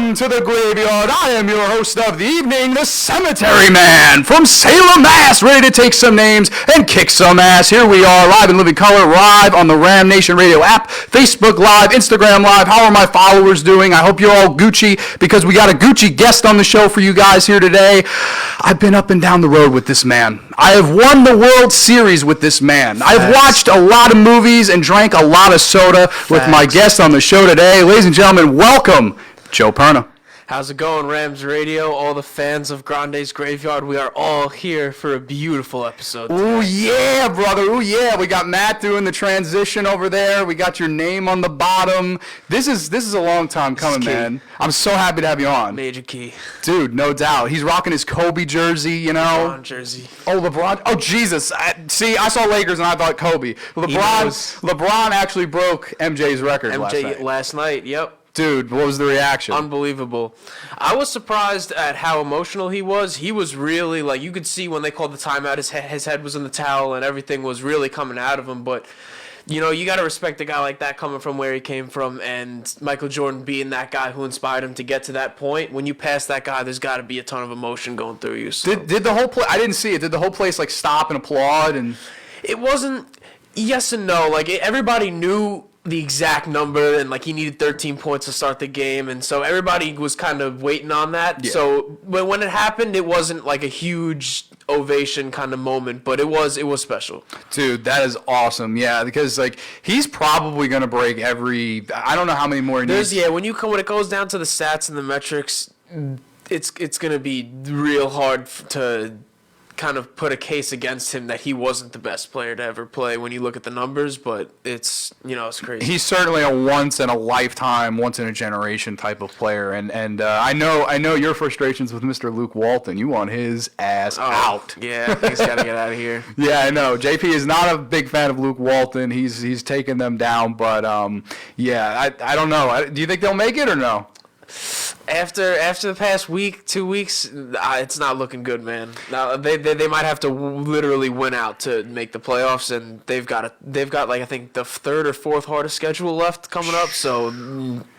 Welcome to the graveyard. I am your host of the evening, the Cemetery Man from Salem, Mass, ready to take some names and kick some ass. Here we are, live in living color, live on the Ram Nation Radio app, Facebook Live, Instagram Live. How are my followers doing? I hope you're all Gucci, because we got a Gucci guest on the show for you guys here today. I've been up and down the road with this man. I have won the World Series with this man. I've watched a lot of movies and drank a lot of soda with my guest on the show today. Ladies and gentlemen, welcome, Joe Perna. How's it going, Rams Radio? All the fans of Grande's Graveyard, we are all here for a beautiful episode today. Ooh, yeah, brother. Ooh, yeah. We got Matt doing the transition over there. We got your name on the bottom. This is a long time coming, man. I'm so happy to have you on. Major key. Dude, no doubt. He's rocking his Kobe jersey, you know. LeBron jersey. Oh, LeBron. Oh, Jesus. I saw Lakers and I thought Kobe. LeBron actually broke MJ's record last night, yep. Dude, what was the reaction? Unbelievable. I was surprised at how emotional he was. He was really, like, you could see when they called the timeout, his head was in the towel and everything was really coming out of him. But, you know, you got to respect a guy like that coming from where he came from, and Michael Jordan being that guy who inspired him to get to that point. When you pass that guy, there's got to be a ton of emotion going through you. So. Did the whole place, I didn't see it, did the whole place, like, stop and applaud? And it wasn't, yes and no. Like, everybody knew the exact number, and like he needed 13 points to start the game, and so everybody was kind of waiting on that. Yeah. So when it happened, it wasn't like a huge ovation kind of moment, but it was special. Dude, that is awesome. Yeah, because like he's probably gonna break every, I don't know how many more he needs. Yeah, when it goes down to the stats and the metrics, it's gonna be real hard to kind of put a case against him that he wasn't the best player to ever play when you look at the numbers, but it's crazy. He's certainly a once in a lifetime, once in a generation type of player, and I know your frustrations with Mr. Luke Walton. You want his ass out. Yeah, he's got to get out of here. Yeah, I know. JP is not a big fan of Luke Walton. He's taken them down, but yeah, I don't know. Do you think they'll make it or no? After the past week, 2 weeks, it's not looking good, man. Now they might have to literally win out to make the playoffs, and they've got like I think the third or fourth hardest schedule left coming up. So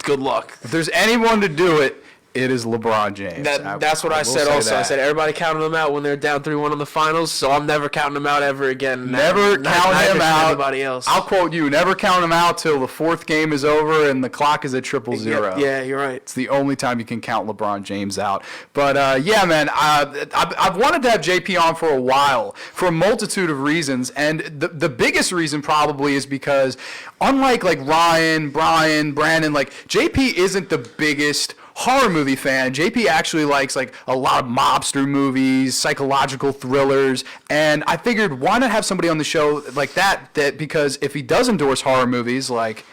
good luck. If there's anyone to do it, it is LeBron James. That's what I said also. That. I said everybody counting them out when they're down 3-1 in the finals, so I'm never counting them out ever again. Never count him out. Anybody else. I'll quote you, never count him out till the fourth game is over and the clock is at 0-0. Yeah, you're right. It's the only time you can count LeBron James out. But, yeah, man, I've wanted to have JP on for a while for a multitude of reasons, and the biggest reason probably is because unlike, like, Ryan, Brian, Brandon, like, JP isn't the biggest horror movie fan. JP actually likes like a lot of mobster movies, psychological thrillers, and I figured why not have somebody on the show like that because if he does endorse horror movies like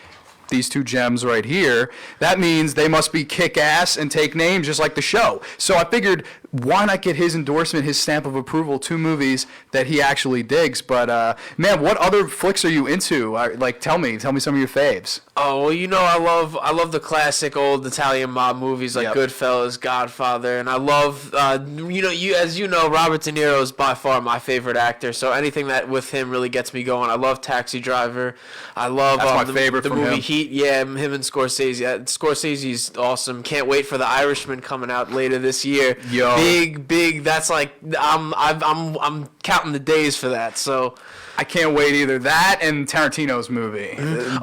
these two gems right here, that means they must be kick-ass and take names just like the show. So I figured why not get his endorsement, his stamp of approval, to movies that he actually digs. But man, what other flicks are you into? Like, tell me some of your faves. Oh, well, I love the classic old Italian mob movies like Goodfellas, Godfather, and I love Robert De Niro is by far my favorite actor. So anything that with him really gets me going. I love Taxi Driver. I love that's my favorite the from movie him. Heat. Yeah, him and Scorsese. Scorsese's awesome. Can't wait for The Irishman coming out later this year. Yo. Big. That's like I'm counting the days for that. So I can't wait either. That and Tarantino's movie.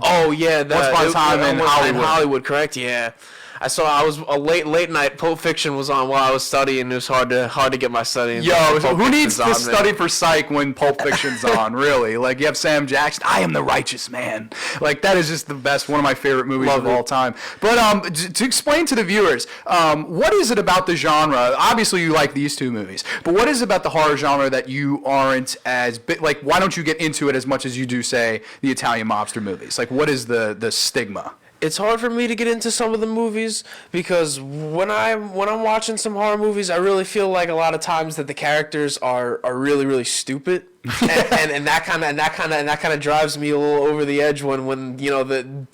Oh yeah, Once Upon a Time in Hollywood. In Hollywood, correct? Yeah. I was a late night. Pulp Fiction was on while I was studying. It was hard to get my studying. Yo, who needs to study for psych when Pulp Fiction's on? Really? Like you have Sam Jackson. I am the righteous man. Like that is just the best. One of my favorite movies of all time. But to explain to the viewers, what is it about the genre? Obviously, you like these two movies, but what is it about the horror genre that you aren't as like? Why don't you get into it as much as you do, say, the Italian mobster movies? Like, what is the stigma? It's hard for me to get into some of the movies because when I'm watching some horror movies, I really feel like a lot of times that the characters are really, really stupid, and that kind of drives me a little over the edge when the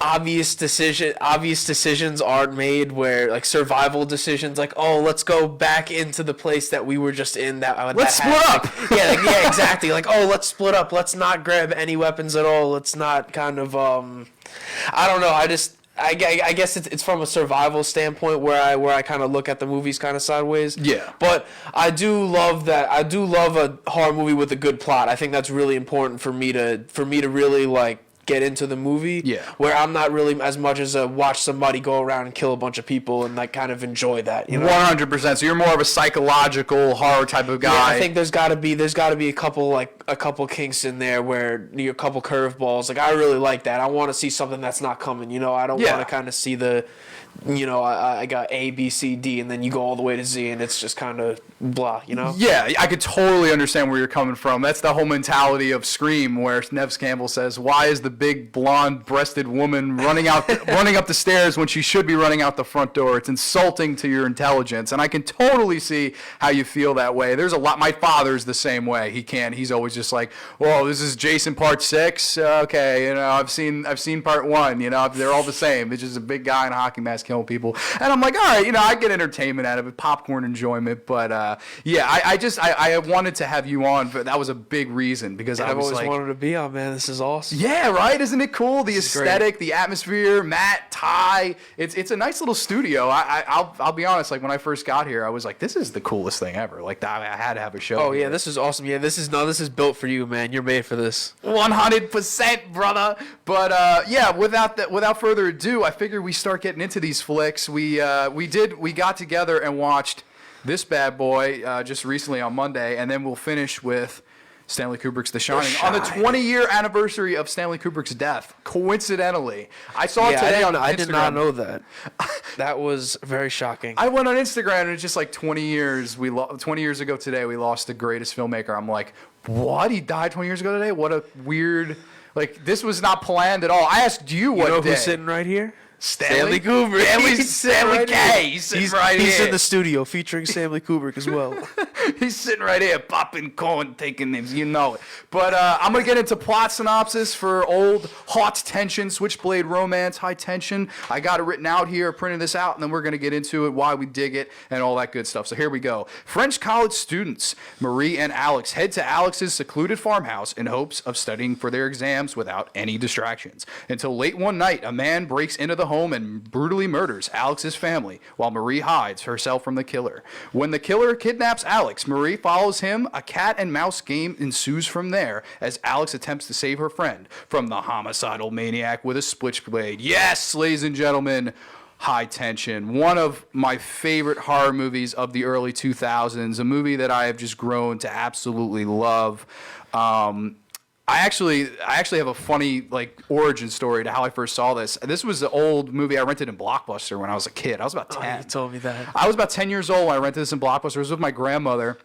obvious decisions aren't made, where like survival decisions, like, oh, let's go back into the place that we were just in. Let's split up. Yeah, exactly. Like, oh, let's split up. Let's not grab any weapons at all. Let's not kind of I don't know. I guess it's from a survival standpoint where I kind of look at the movies kind of sideways. Yeah. But I do love that. I do love a horror movie with a good plot. I think that's really important for me to really like get into the movie. Yeah. Where I'm not really as much as watch somebody go around and kill a bunch of people and like kind of enjoy that. You know. 100%. So you're more of a psychological horror type of guy. Yeah, I think there's got to be a couple kinks in there where a couple curveballs. Like I really like that. I want to see something that's not coming. You know, I don't want to kind of see the, you know, I got A, B, C, D, and then you go all the way to Z, and it's just kind of blah. You know. Yeah, I could totally understand where you're coming from. That's the whole mentality of Scream, where Neve Campbell says, "Why is the big blonde-breasted woman running up the stairs when she should be running out the front door? It's insulting to your intelligence." And I can totally see how you feel that way. There's a lot. My father's the same way. He's always just like, "Whoa, this is Jason Part 6. Okay, you know, I've seen Part 1. You know, they're all the same. It's just a big guy in a hockey mask killing people." And I'm like, all right, you know, I get entertainment out of it, popcorn enjoyment. But yeah, I wanted to have you on. But that was a big reason because I I've was always like, wanted to be on, man. This is awesome. yeah, right? Isn't it cool? The is great. aesthetic, the atmosphere, Matt, Ty. It's a nice little studio. I'll be honest. Like when I first got here, I was like, this is the coolest thing ever. Like I had to have a show. Oh yeah, here. this is awesome. Yeah, this is built for you, man. You're made for this. 100%, brother. But yeah, without further ado, I figured we start getting into these flicks. We got together and watched this bad boy just recently on Monday, and then we'll finish with Stanley Kubrick's The Shining on the 20-year anniversary of Stanley Kubrick's death. Coincidentally, I saw it today on Instagram. I did not know that. That was very shocking. I went on Instagram and it's just like 20 years. 20 years ago today, we lost the greatest filmmaker. I'm like, what? He died 20 years ago today? What a weird. Like this was not planned at all. I asked you what You know day. who's sitting right here? Stanley Kubrick. Stanley right K. He's sitting right He's here. in the studio featuring Stanley Kubrick as well. He's sitting right here, popping corn, taking names. You know it. But I'm going to get into plot synopsis for old Hot Tension, Switchblade Romance, High Tension. I got it written out here, printed this out, and then we're going to get into it, why we dig it, and all that good stuff. So here we go. French college students, Marie and Alex, head to Alex's secluded farmhouse in hopes of studying for their exams without any distractions. Until late one night, a man breaks into the home and brutally murders Alex's family, while Marie hides herself from the killer. When the killer kidnaps Alex, Marie follows him. A cat and mouse game ensues from there as Alex attempts to save her friend from the homicidal maniac with a switchblade. Yes, ladies and gentlemen, High Tension, one of my favorite horror movies of the early 2000s, a movie that I have just grown to absolutely love. I actually have a funny like origin story to how I first saw this. This was an old movie I rented in Blockbuster when I was a kid. I was about 10. Oh, you told me that. I was about 10 years old when I rented this in Blockbuster. It was with my grandmother.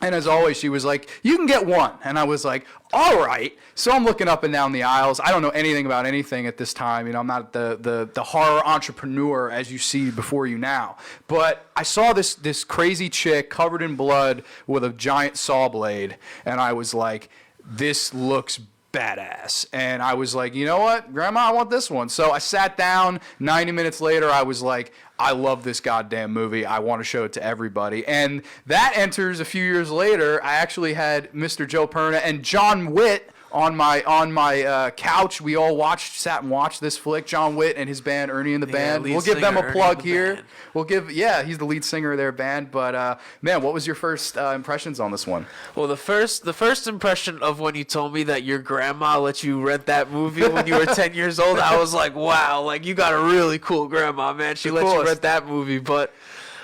And as always, she was like, you can get one. And I was like, all right. So I'm looking up and down the aisles. I don't know anything about anything at this time. You know, I'm not the horror entrepreneur as you see before you now. But I saw this crazy chick covered in blood with a giant saw blade. And I was like, this looks badass. And I was like, you know what, Grandma, I want this one. So I sat down. 90 minutes later, I was like, I love this goddamn movie. I want to show it to everybody. And that enters a few years later. I actually had Mr. Joe Perna and John Witt on my couch. We all sat and watched this flick. John Witt and his band, Ernie and the Band. lead We'll give them a singer, plug Ernie here. and the Band. He's the lead singer of their band. But man, what was your first impressions on this one? Well, the first impression of when you told me that your grandma let you rent that movie when you were 10 years old, I was like, wow, like you got a really cool grandma, man. She let you rent that movie. But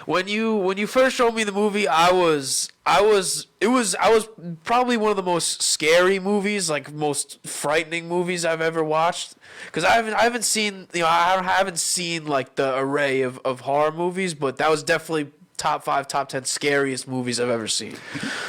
when you first showed me the movie, I was probably one of the most scary movies, like most frightening movies I've ever watched. Because I haven't seen like the array of horror movies, but that was definitely top 5, top 10 scariest movies I've ever seen.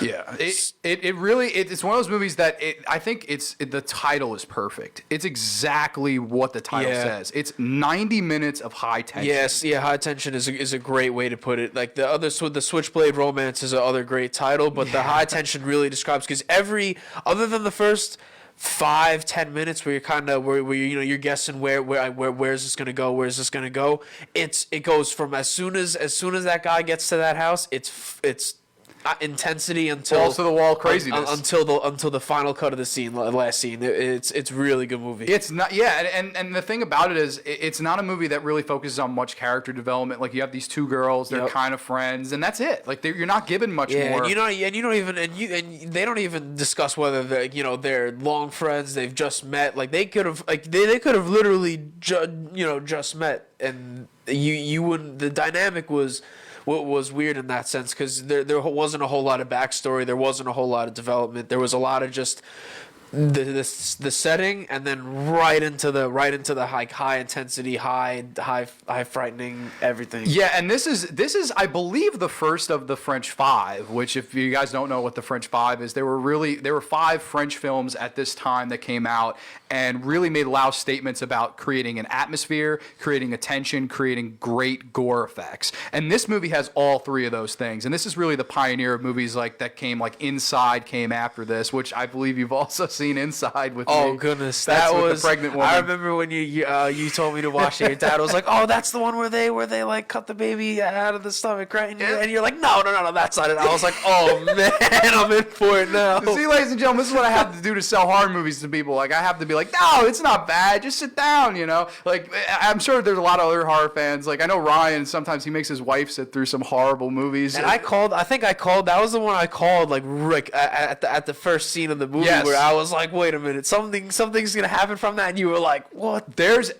Yeah, it really it's one of those movies that I think the title is perfect. It's exactly what the title says. It's 90 minutes of high tension. Yes, yeah, High Tension is a great way to put it. Like the Switchblade Romance is another great title, but the High Tension really describes, because other than the first 5-10 minutes where you're kind of where you're guessing where's this gonna go, it goes from as soon as that guy gets to that house, it's intensity until balls to the wall craziness. until the final cut of the scene, last scene. It's really good movie. It's not, yeah, and the thing about it is, it's not a movie that really focuses on much character development. Like, you have these two girls, they're kind of friends, and that's it. Like, you're not given much more. And you don't even they don't even discuss whether they're long friends. They've just met. Like, they could have they could have literally just met, and you wouldn't. The dynamic was weird in that sense, because there wasn't a whole lot of backstory. There wasn't a whole lot of development. There was a lot of just the setting, and then right into the high intensity, high frightening everything. Yeah, and this is I believe the first of the French Five. Which, if you guys don't know what the French Five is, there were 5 French films at this time that came out and really made loud statements about creating an atmosphere, creating a tension, creating great gore effects. And this movie has all 3 of those things. And this is really the pioneer of movies like that came, like Inside came after this, which I believe you've also seen Inside with me. Oh goodness, That's that with was the pregnant woman. I remember when you told me to watch it. Your dad was like, "Oh, that's the one where they like cut the baby out of the stomach, right?" And you're like, "No, that's not it." I was like, "Oh man, I'm in for it now." See, ladies and gentlemen, this is what I have to do to sell horror movies to people. Like, I have to be like, "No, it's not bad. Just sit down." Like, I'm sure there's a lot of other horror fans. Like, I know Ryan. Sometimes he makes his wife sit through some horrible movies. And I think I called. That was the one I called. Like, Rick at the first scene of the movie, Yes. where I was like, "Wait a minute, something's gonna happen from that," and you were like, "What?"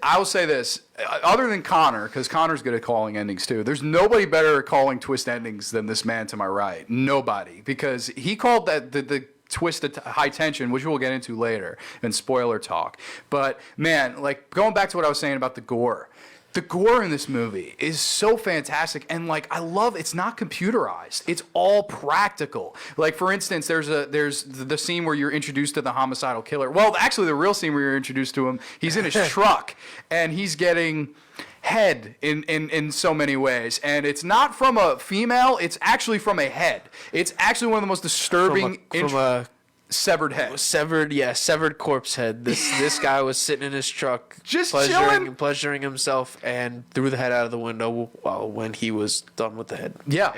I will say this, other than Connor, because Connor's good at calling endings too. There's nobody better at calling twist endings than this man to my right. Nobody, because he called that the twist at high tension, which we'll get into later in spoiler talk. But man, like, going back to what I was saying about the gore. The gore in this movie is so fantastic, and like, I love it's not computerized. It's all practical. Like, for instance, there's the scene where you're introduced to the homicidal killer. Well, actually, the real scene where you're introduced to him, he's in his truck and he's getting head in so many ways, and it's not from a female. It's actually from a head. It's actually one of the most disturbing From a severed head. Severed corpse head. This guy was sitting in his truck, Just chilling. pleasuring himself, and threw the head out of the window when he was done with the head. Yeah.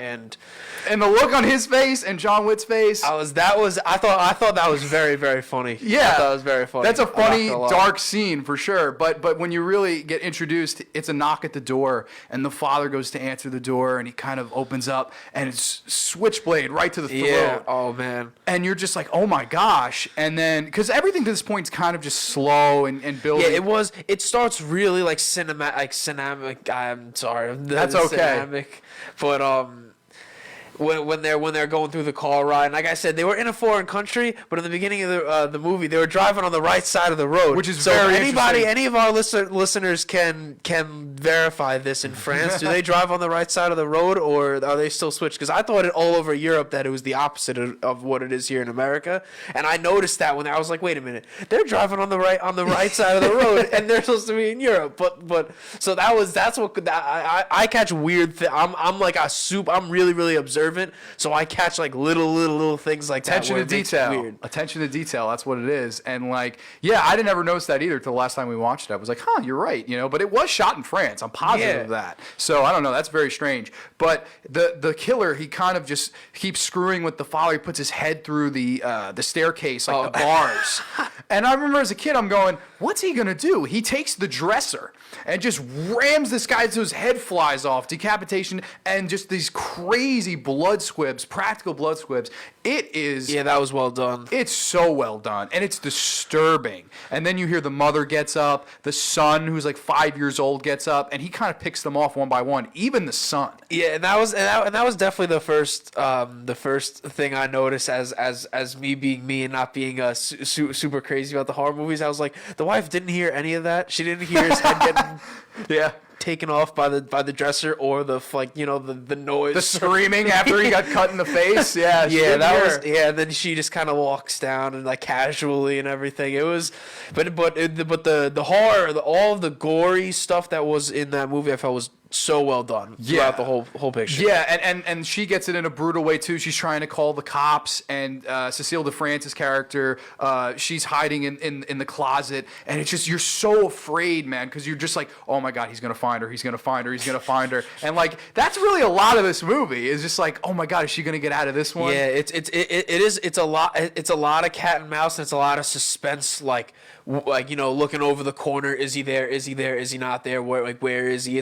and the look on his face and John Witt's face. I thought that was very, very funny. Yeah, I thought that was very funny. That's a funny, I'm not gonna lie. dark scene for sure. But when you really get introduced, it's a knock at the door, and the father goes to answer the door, and he kind of opens up, and it's Switchblade right to the throat. Yeah. Oh man. And you're just like, oh my gosh. And then, because everything to this point is kind of just slow and building. Yeah, it starts really like cinematic. I'm sorry. That's okay. Cinematic, but when they're going through the car ride, and like I said, they were in a foreign country, but in the beginning of the movie, they were driving on the right side of the road, which is so very any of our listeners can verify this. In France, do they drive on the right side of the road, or are they still switched? Because I thought it all over Europe that it was the opposite of what it is here in America, and I noticed that when I was like, wait a minute, they're driving on the right side of the road, and they're supposed to be in Europe, but so that's what I catch weird. I'm like I'm really, really observant. So I catch like little things like attention that. to detail. Attention to detail. That's what it is. And like, yeah, I didn't ever notice that either till the last time we watched it. I was like, huh, you're right. But it was shot in France. I'm positive of that. So I don't know. That's very strange. But the killer, he kind of just keeps screwing with the father. He puts his head through the staircase, like the bars. And I remember as a kid, I'm going, what's he gonna do? He takes the dresser and just rams this guy so his head flies off, decapitation, and just these crazy blood squibs, practical blood squibs. It is. Yeah, that was well done. It's so well done, and it's disturbing. And then you hear the mother gets up, the son, who's like 5 years old, gets up, and he kind of picks them off one by one. Even the son. Yeah, and that was definitely the first thing I noticed as me being me and not being super crazy about the horror movies. I was like, the wife didn't hear any of that. She didn't hear his head getting taken off by the dresser, or the noise, the screaming after he got cut in the face. Yeah, and then she just kind of walks down and like casually and everything. It was, but the horror, all of the gory stuff that was in that movie, I felt was so well done throughout the whole picture. Yeah, and she gets it in a brutal way too. She's trying to call the cops, and Cecile DeFrance's character, she's hiding in the closet, and it's just, you're so afraid, man, because you're just like, oh my god, he's gonna find her, he's gonna find her, he's gonna find her, and like that's really a lot of this movie is just like, oh my god, is she gonna get out of this one? Yeah, it's a lot of cat and mouse, and it's a lot of suspense, like looking over the corner, is he there, is he not there, where is he?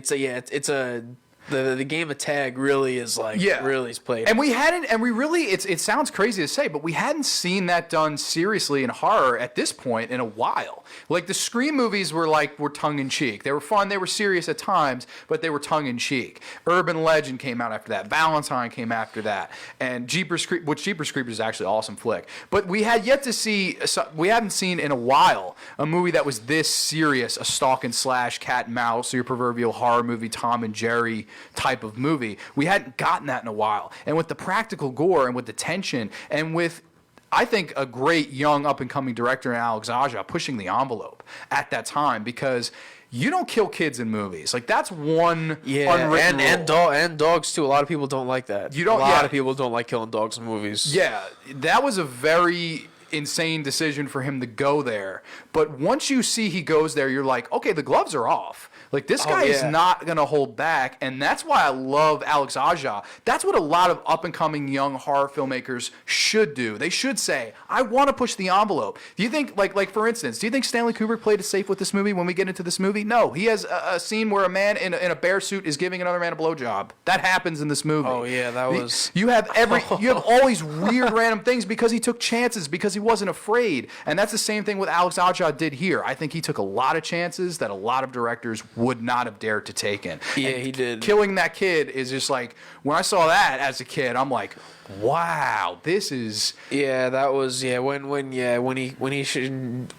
The game of tag really is really is played. And it sounds crazy to say, but we hadn't seen that done seriously in horror at this point in a while. Like the Scream movies were tongue in cheek. They were fun, they were serious at times, but they were tongue in cheek. Urban Legend came out after that. Valentine came after that. And Jeepers Creepers is actually an awesome flick. But we had yet to see, we hadn't seen in a while a movie that was this serious, a stalk and slash cat and mouse, or your proverbial horror movie Tom and Jerry type of movie. We hadn't gotten that in a while. And with the practical gore and with the tension and with, I think, a great young up-and-coming director in Alex Aja pushing the envelope at that time, because you don't kill kids in movies. Like, that's one unwritten rule. And dogs too. A lot of people don't like that. A lot of people don't like killing dogs in movies. Yeah, that was a very insane decision for him to go there. But once you see he goes there, you're like, okay, the gloves are off. Like, this guy is not going to hold back, and that's why I love Alex Aja. That's what a lot of up-and-coming young horror filmmakers should do. They should say, I want to push the envelope. Do you think, like for instance, do you think Stanley Kubrick played it safe with this movie when we get into this movie? No. He has a scene where a man in a bear suit is giving another man a blowjob. That happens in this movie. Oh, yeah, that was... You have all these weird random things because he took chances, because he wasn't afraid. And that's the same thing what Alex Aja did here. I think he took a lot of chances that a lot of directors would not have dared to take in. Yeah, he did. Killing that kid is just like, when I saw that as a kid, I'm like, wow, this is... Yeah, that was, when he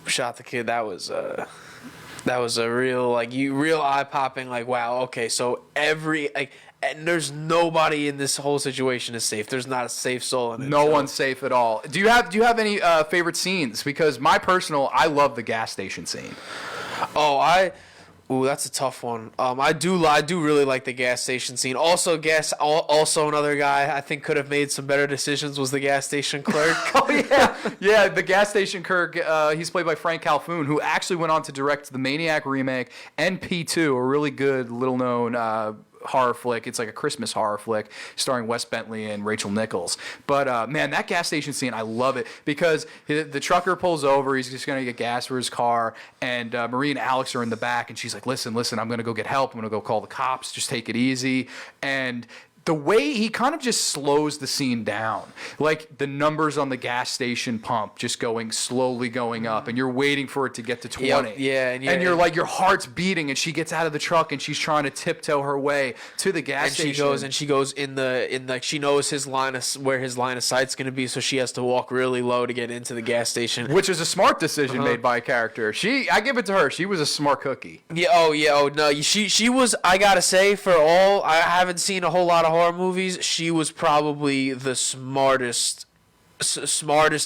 shot the kid, that was a real, real eye-popping, wow, okay, so and there's nobody in this whole situation is safe. There's not a safe soul in it. No one's safe at all. Do you have any favorite scenes? Because I love the gas station scene. Ooh, that's a tough one. I do really like the gas station scene. Also another guy I think could have made some better decisions was the gas station clerk. Yeah, the gas station clerk. He's played by Frank Calhoun, who actually went on to direct the Maniac remake and P2, a really good, little known horror flick. It's like a Christmas horror flick starring Wes Bentley and Rachel Nichols. But man, that gas station scene, I love it, because the trucker pulls over. He's just gonna get gas for his car, and Marie and Alex are in the back, and she's like, listen, I'm gonna go get help. I'm gonna go call the cops. Just take it easy. And the way he kind of just slows the scene down, like the numbers on the gas station pump just slowly going up, and you're waiting for it to get to 20. And you're like, your heart's beating, and she gets out of the truck and she's trying to tiptoe her way to the gas station. She goes in she knows where his line of sight's going to be, so she has to walk really low to get into the gas station. Which is a smart decision made by a character. I give it to her. She was a smart cookie. She was, I gotta say, I haven't seen a whole lot of horror movies, she was probably the smartest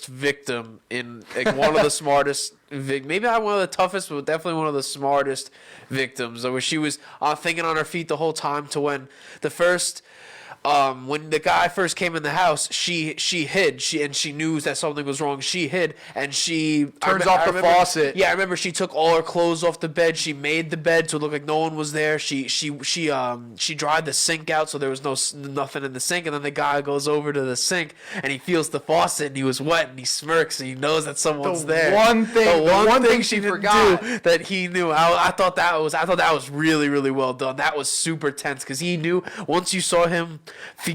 victim in one of the smartest, maybe not one of the toughest, but definitely one of the smartest victims. Where she was thinking on her feet the whole time, to when when the guy first came in the house, she hid. She knew that something was wrong. She hid, and she turns off the faucet. Yeah, I remember she took all her clothes off the bed. She made the bed so it looked like no one was there. She dried the sink out so there was nothing in the sink. And then the guy goes over to the sink and he feels the faucet and he was wet and he smirks and he knows that someone's there. The one thing she forgot that he knew. I thought that was really, really well done. That was super tense, because he knew once you saw him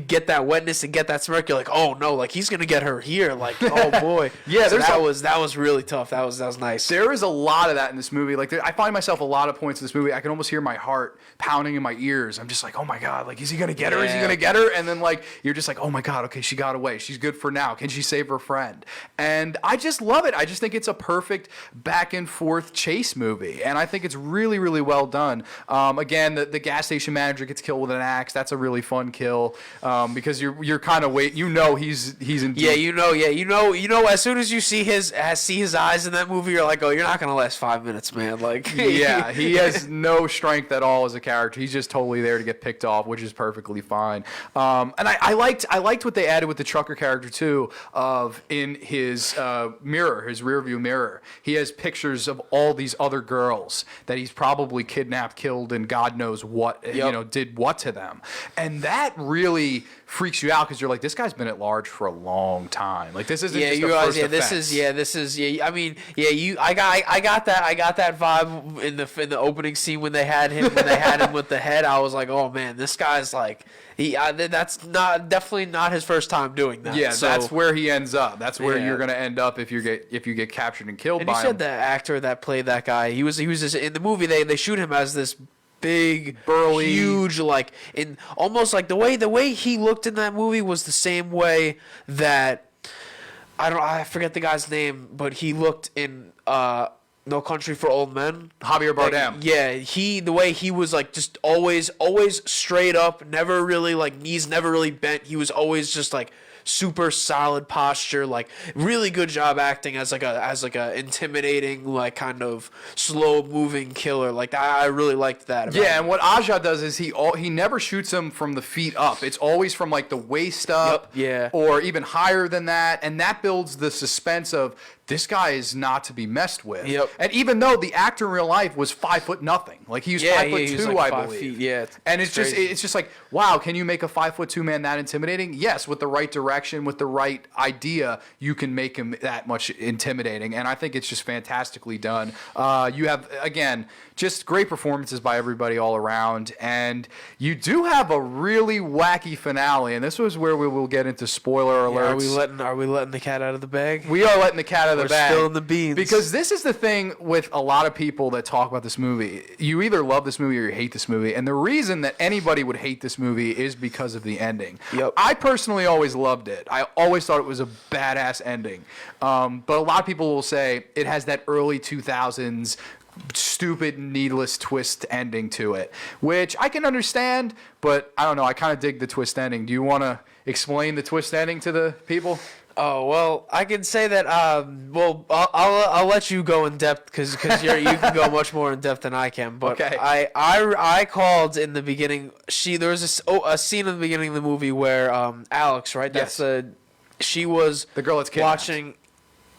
get that wetness and get that smirk, you're like, oh no, he's gonna get her here, oh boy. Yeah, so that was really tough. That was nice. There is a lot of that in this movie. I find myself a lot of points in this movie, I can almost hear my heart pounding in my ears. I'm just like, oh my god, is he gonna get her? Is he gonna get her? And then you're just like, oh my god, okay, she got away. She's good for now. Can she save her friend? And I just love it. I just think it's a perfect back and forth chase movie, and I think it's really, really well done. Again, the gas station manager gets killed with an axe. That's a really fun kill. still, because you're kind of he's in. Yeah, as soon as you see his eyes in that movie, you're like, oh, you're not gonna last 5 minutes, man. Like, yeah, he has no strength at all as a character. He's just totally there to get picked off, which is perfectly fine. And I liked what they added with the trucker character too. Of in his mirror, his rearview mirror, he has pictures of all these other girls that he's probably kidnapped, killed, and God knows what did what to them, and that really freaks you out because you're like, this guy's been at large for a long time. Like, this isn't just you a realize, first offense. this is I mean, I got that vibe in the opening scene when they had him with the head. I was like, oh man, this guy's like, that's definitely not his first time doing that. Yeah, so, that's where he ends up. That's where you're gonna end up if you get captured and killed And by you him. said the actor that played that guy, he was just, in the movie they shoot him as this big, burly, huge, like, in almost like the way he looked in that movie was the same way that I forget the guy's name, but he looked in No Country for Old Men. Javier Bardem. Like, yeah, the way he was like just always straight up, never really like knees never really bent. He was always just like super solid posture, like really good job acting as like a intimidating, like kind of slow moving killer. Like I really liked that about him. And what Aja does is he never shoots him from the feet up. It's always from like the waist up, or even higher than that, and that builds the suspense of this guy is not to be messed with. And even though the actor in real life was 5'0", like he was 5'2", like I believe. And it's just like, wow, can you make a 5'2" man that intimidating? Yes, with the right direction, with the right idea, you can make him that much intimidating. And I think it's just fantastically done. You have, again, just great performances by everybody all around, and you do have a really wacky finale. And this was where we will get into spoiler alerts. Are we letting the cat out of the bag? We are letting the cat out of the bag. We're spilling the beans. Because this is the thing with a lot of people that talk about this movie. You either love this movie or you hate this movie. And the reason that anybody would hate this movie is because of the ending. I personally always loved it. I always thought it was a badass ending. But a lot of people will say it has that early 2000s stupid, needless twist ending to it, which I can understand, but I don't know. I kind of dig the twist ending. Do you want to explain the twist ending to the people? Oh, well, I can say that. Well, I'll let you go in depth because you can go much more in depth than I can. But okay. I called in the beginning. There was a scene in the beginning of the movie where Alex, right? Yes. She was the girl that's kidnapped. watching.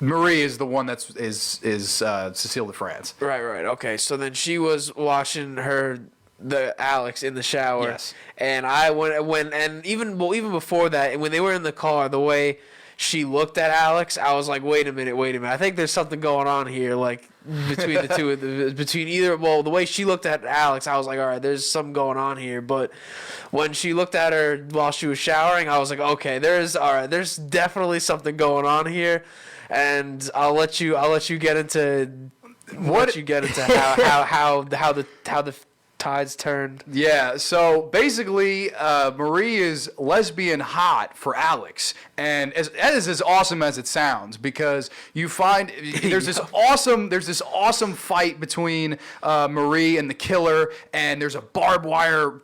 Marie is the one that's Cecile de France. Right. Okay, so then she was watching the Alex in the shower. Yes. And I went and even before that, when they were in the car, the way she looked at Alex, I was like, wait a minute. I think there's something going on here, like between the two, the way she looked at Alex, I was like, all right, there's something going on here. But when she looked at her while she was showering, I was like, okay, there's definitely something going on here. And I'll let you get into how the tides turned. Yeah, so basically, Marie is lesbian hot for Alex, and that is as awesome as it sounds, because you find there's this awesome fight between Marie and the killer, and there's a barbed wire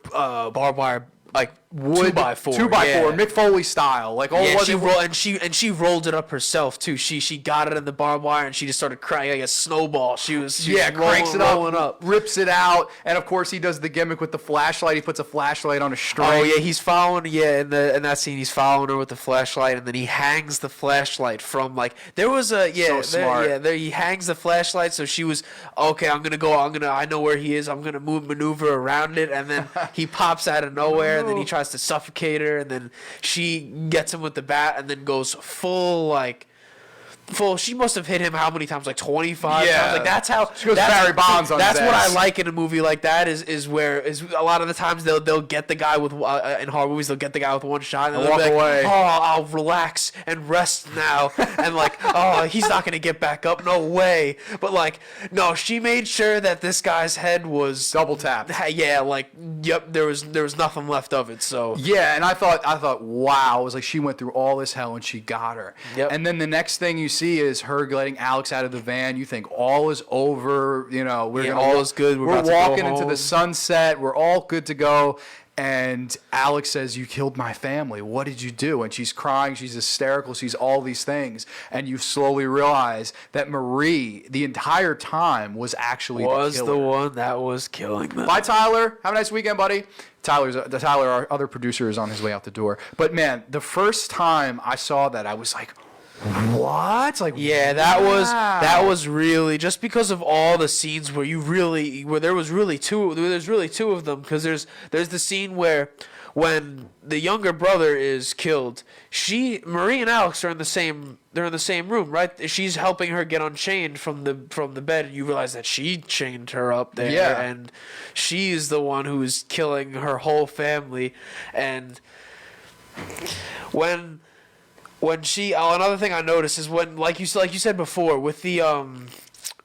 like wood 2x4 Mick Foley style, like all she rolled it up herself too. She got it in the barbed wire and she just started crying like a snowball. She was cranks it up, rips it out, and of course he does the gimmick with the flashlight. He puts a flashlight on a string. Oh yeah, he's following in that scene. He's following her with the flashlight, and then he hangs the flashlight from like there was a he hangs the flashlight. So she was okay. I know where he is. I'm gonna maneuver around it, and then he pops out of nowhere, and then he tries to suffocate her, and then she gets him with the bat, and then goes full. She must have hit him how many times? Like 25 times. Like that's how she goes Barry Bonds on his ass. That's what I like in a movie like that is where a lot of the times they'll get the guy with in horror movies they'll get the guy with one shot and they'll walk away. Oh, I'll relax and rest now, and like oh he's not gonna get back up, no way. But like no, she made sure that this guy's head was double tapped. Yeah, like yep, there was nothing left of it. So yeah, and I thought wow, it was like she went through all this hell and she got her. Yep. And then the next thing you see see is her letting Alex out of the van. You think all is over. You know, all is good. We're about to go walking into the home. sunset. We're all good to go. And Alex says, "You killed my family. What did you do?" And she's crying. She's hysterical. She's all these things. And you slowly realize that Marie, the entire time, was actually Was the the killer. one that was killing them. Bye, Tyler. Have a nice weekend, buddy. Tyler, our other producer, is on his way out the door. But man, the first time I saw that, I was like, "What?" Like, Yeah, that was really just because of all the scenes where there's really two of them, because there's the scene where when the younger brother is killed, Marie and Alex are in the same room, right? She's helping her get unchained from the bed, and you realize that she chained her up there, Yeah. and she's the one who's killing her whole family. And when another thing I noticed is when, like you said before, with the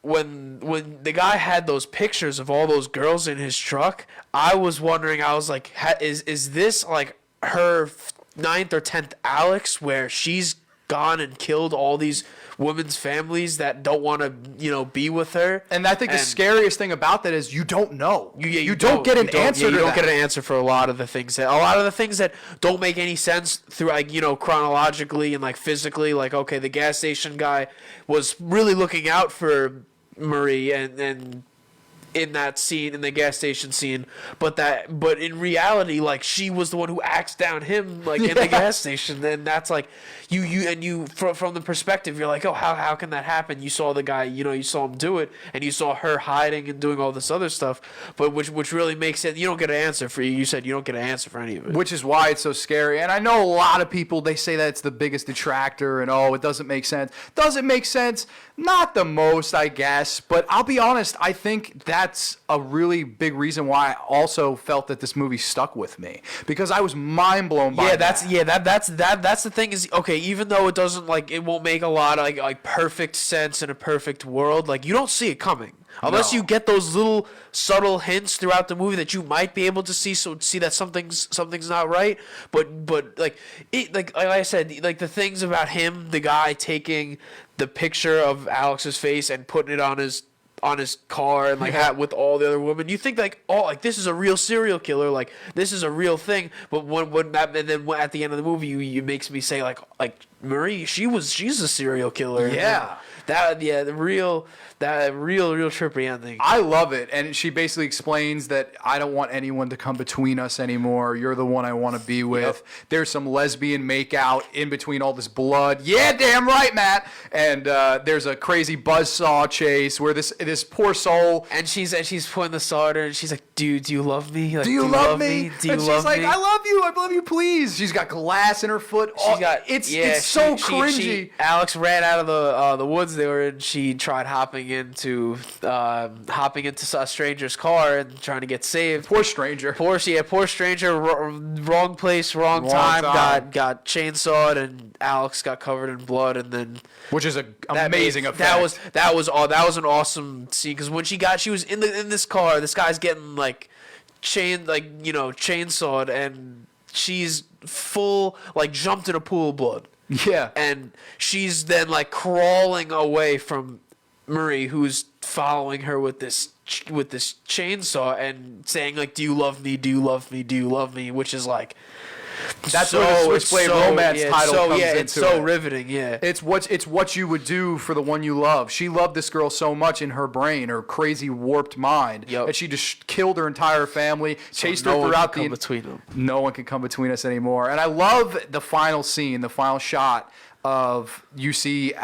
when the guy had those pictures of all those girls in his truck, I was wondering, I was like, is this like her 9th or 10th Alex, where she's gone and killed all these women's families that don't want to, be with her? And I think the scariest thing about that is you don't know. You don't get an answer You to don't that. get an answer for a lot of the things that don't make any sense through, like, chronologically and like physically. Like, okay, the gas station guy was really looking out for Marie and in that scene, in the gas station scene, but in reality, like, she was the one who axed down him, like, in the gas station. And that's like, from the perspective, you're like, oh, how can that happen? You saw the guy, you saw him do it, and you saw her hiding and doing all this other stuff, but which really makes it, you don't get an answer for you said you don't get an answer for any of it. Which is why it's so scary. And I know a lot of people, they say that it's the biggest detractor and, it doesn't make sense. Does it make sense? Not the most, I guess. But I'll be honest, I think that's a really big reason why I also felt that this movie stuck with me. Because I was mind blown by That's the thing is, okay, even though it doesn't, like, it won't make a lot of like perfect sense in a perfect world, like, you don't see it coming. Unless No. you get those little subtle hints throughout the movie that you might be able to see that something's not right. But like I said, like, the things about him, the guy taking the picture of Alex's face and putting it on his car and like with all the other women, you think like, oh, like, this is a real serial killer, like, this is a real thing. But when that, and then at the end of the movie, you makes me say like Marie, she's a serial killer. Yeah. The real trippy ending. I love it. And she basically explains that I don't want anyone to come between us anymore. You're the one I want to be with. Yep. There's some lesbian makeout in between all this blood. Yeah, damn right, Matt. And there's a crazy buzzsaw chase where this poor soul. And she's putting the saw at her, and she's like, "Dude, do you love me? Like, Do you love me? Do you and she's love like, me?" I love you, please. She's got glass in her foot. It's so cringy. Alex ran out of the woods they were in. She tried hopping into a stranger's car and trying to get saved. Poor stranger. Poor stranger. Wrong place, wrong time. Got chainsawed, and Alex got covered in blood, and then. Which is an amazing effect. That was an awesome scene, because when she was in this car, this guy's getting like chainsawed, and she's full, like, jumped in a pool of blood. Yeah. And she's then like crawling away from Marie, who's following her with this chainsaw and saying like, "Do you love me? Do you love me? Do you love me?" Which is like, that's where the Switchblade Romance title comes into it's so it. riveting. Yeah, It's what you would do for the one you love. She loved this girl so much in her brain, her crazy warped mind, Yep. that she just killed her entire family, chased her no one throughout can come between them. No one can come between us anymore. And I love the final scene, the final shot of, you see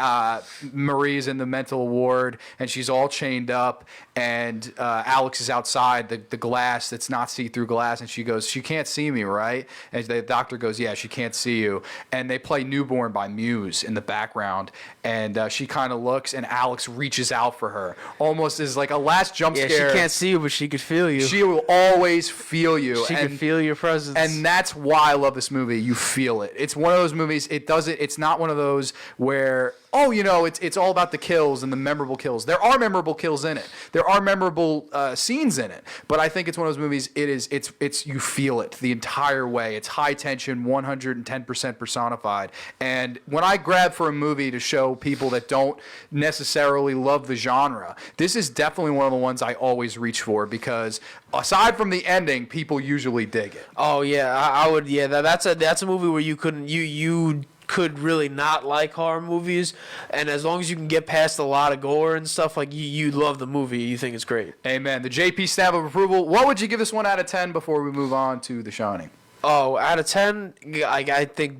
Marie's in the mental ward and she's all chained up, and Alex is outside the glass that's not see-through glass, and she goes, "She can't see me, right?" And the doctor goes, "Yeah, she can't see you." And they play Newborn by Muse in the background, and she kind of looks, and Alex reaches out for her, almost as like a last jump Yeah, scare. she can't see you, but she could feel you. She will always feel you. She can feel your presence. And that's why I love this movie. You feel it. It's one of those movies. It's not one of those where oh, it's all about the kills and the memorable kills. There are memorable kills in it. There are memorable scenes in it. But I think it's one of those movies. It's you feel it the entire way. It's high tension, 110% personified. And when I grab for a movie to show people that don't necessarily love the genre, this is definitely one of the ones I always reach for, because aside from the ending, people usually dig it. Oh yeah, I would. Yeah, that's a movie where you could really not like horror movies, and as long as you can get past a lot of gore and stuff, like you love the movie, you think it's great. Amen. The JP stamp of approval. What would you give this one out of 10 before we move on to The Shining? Oh, out of 10, I think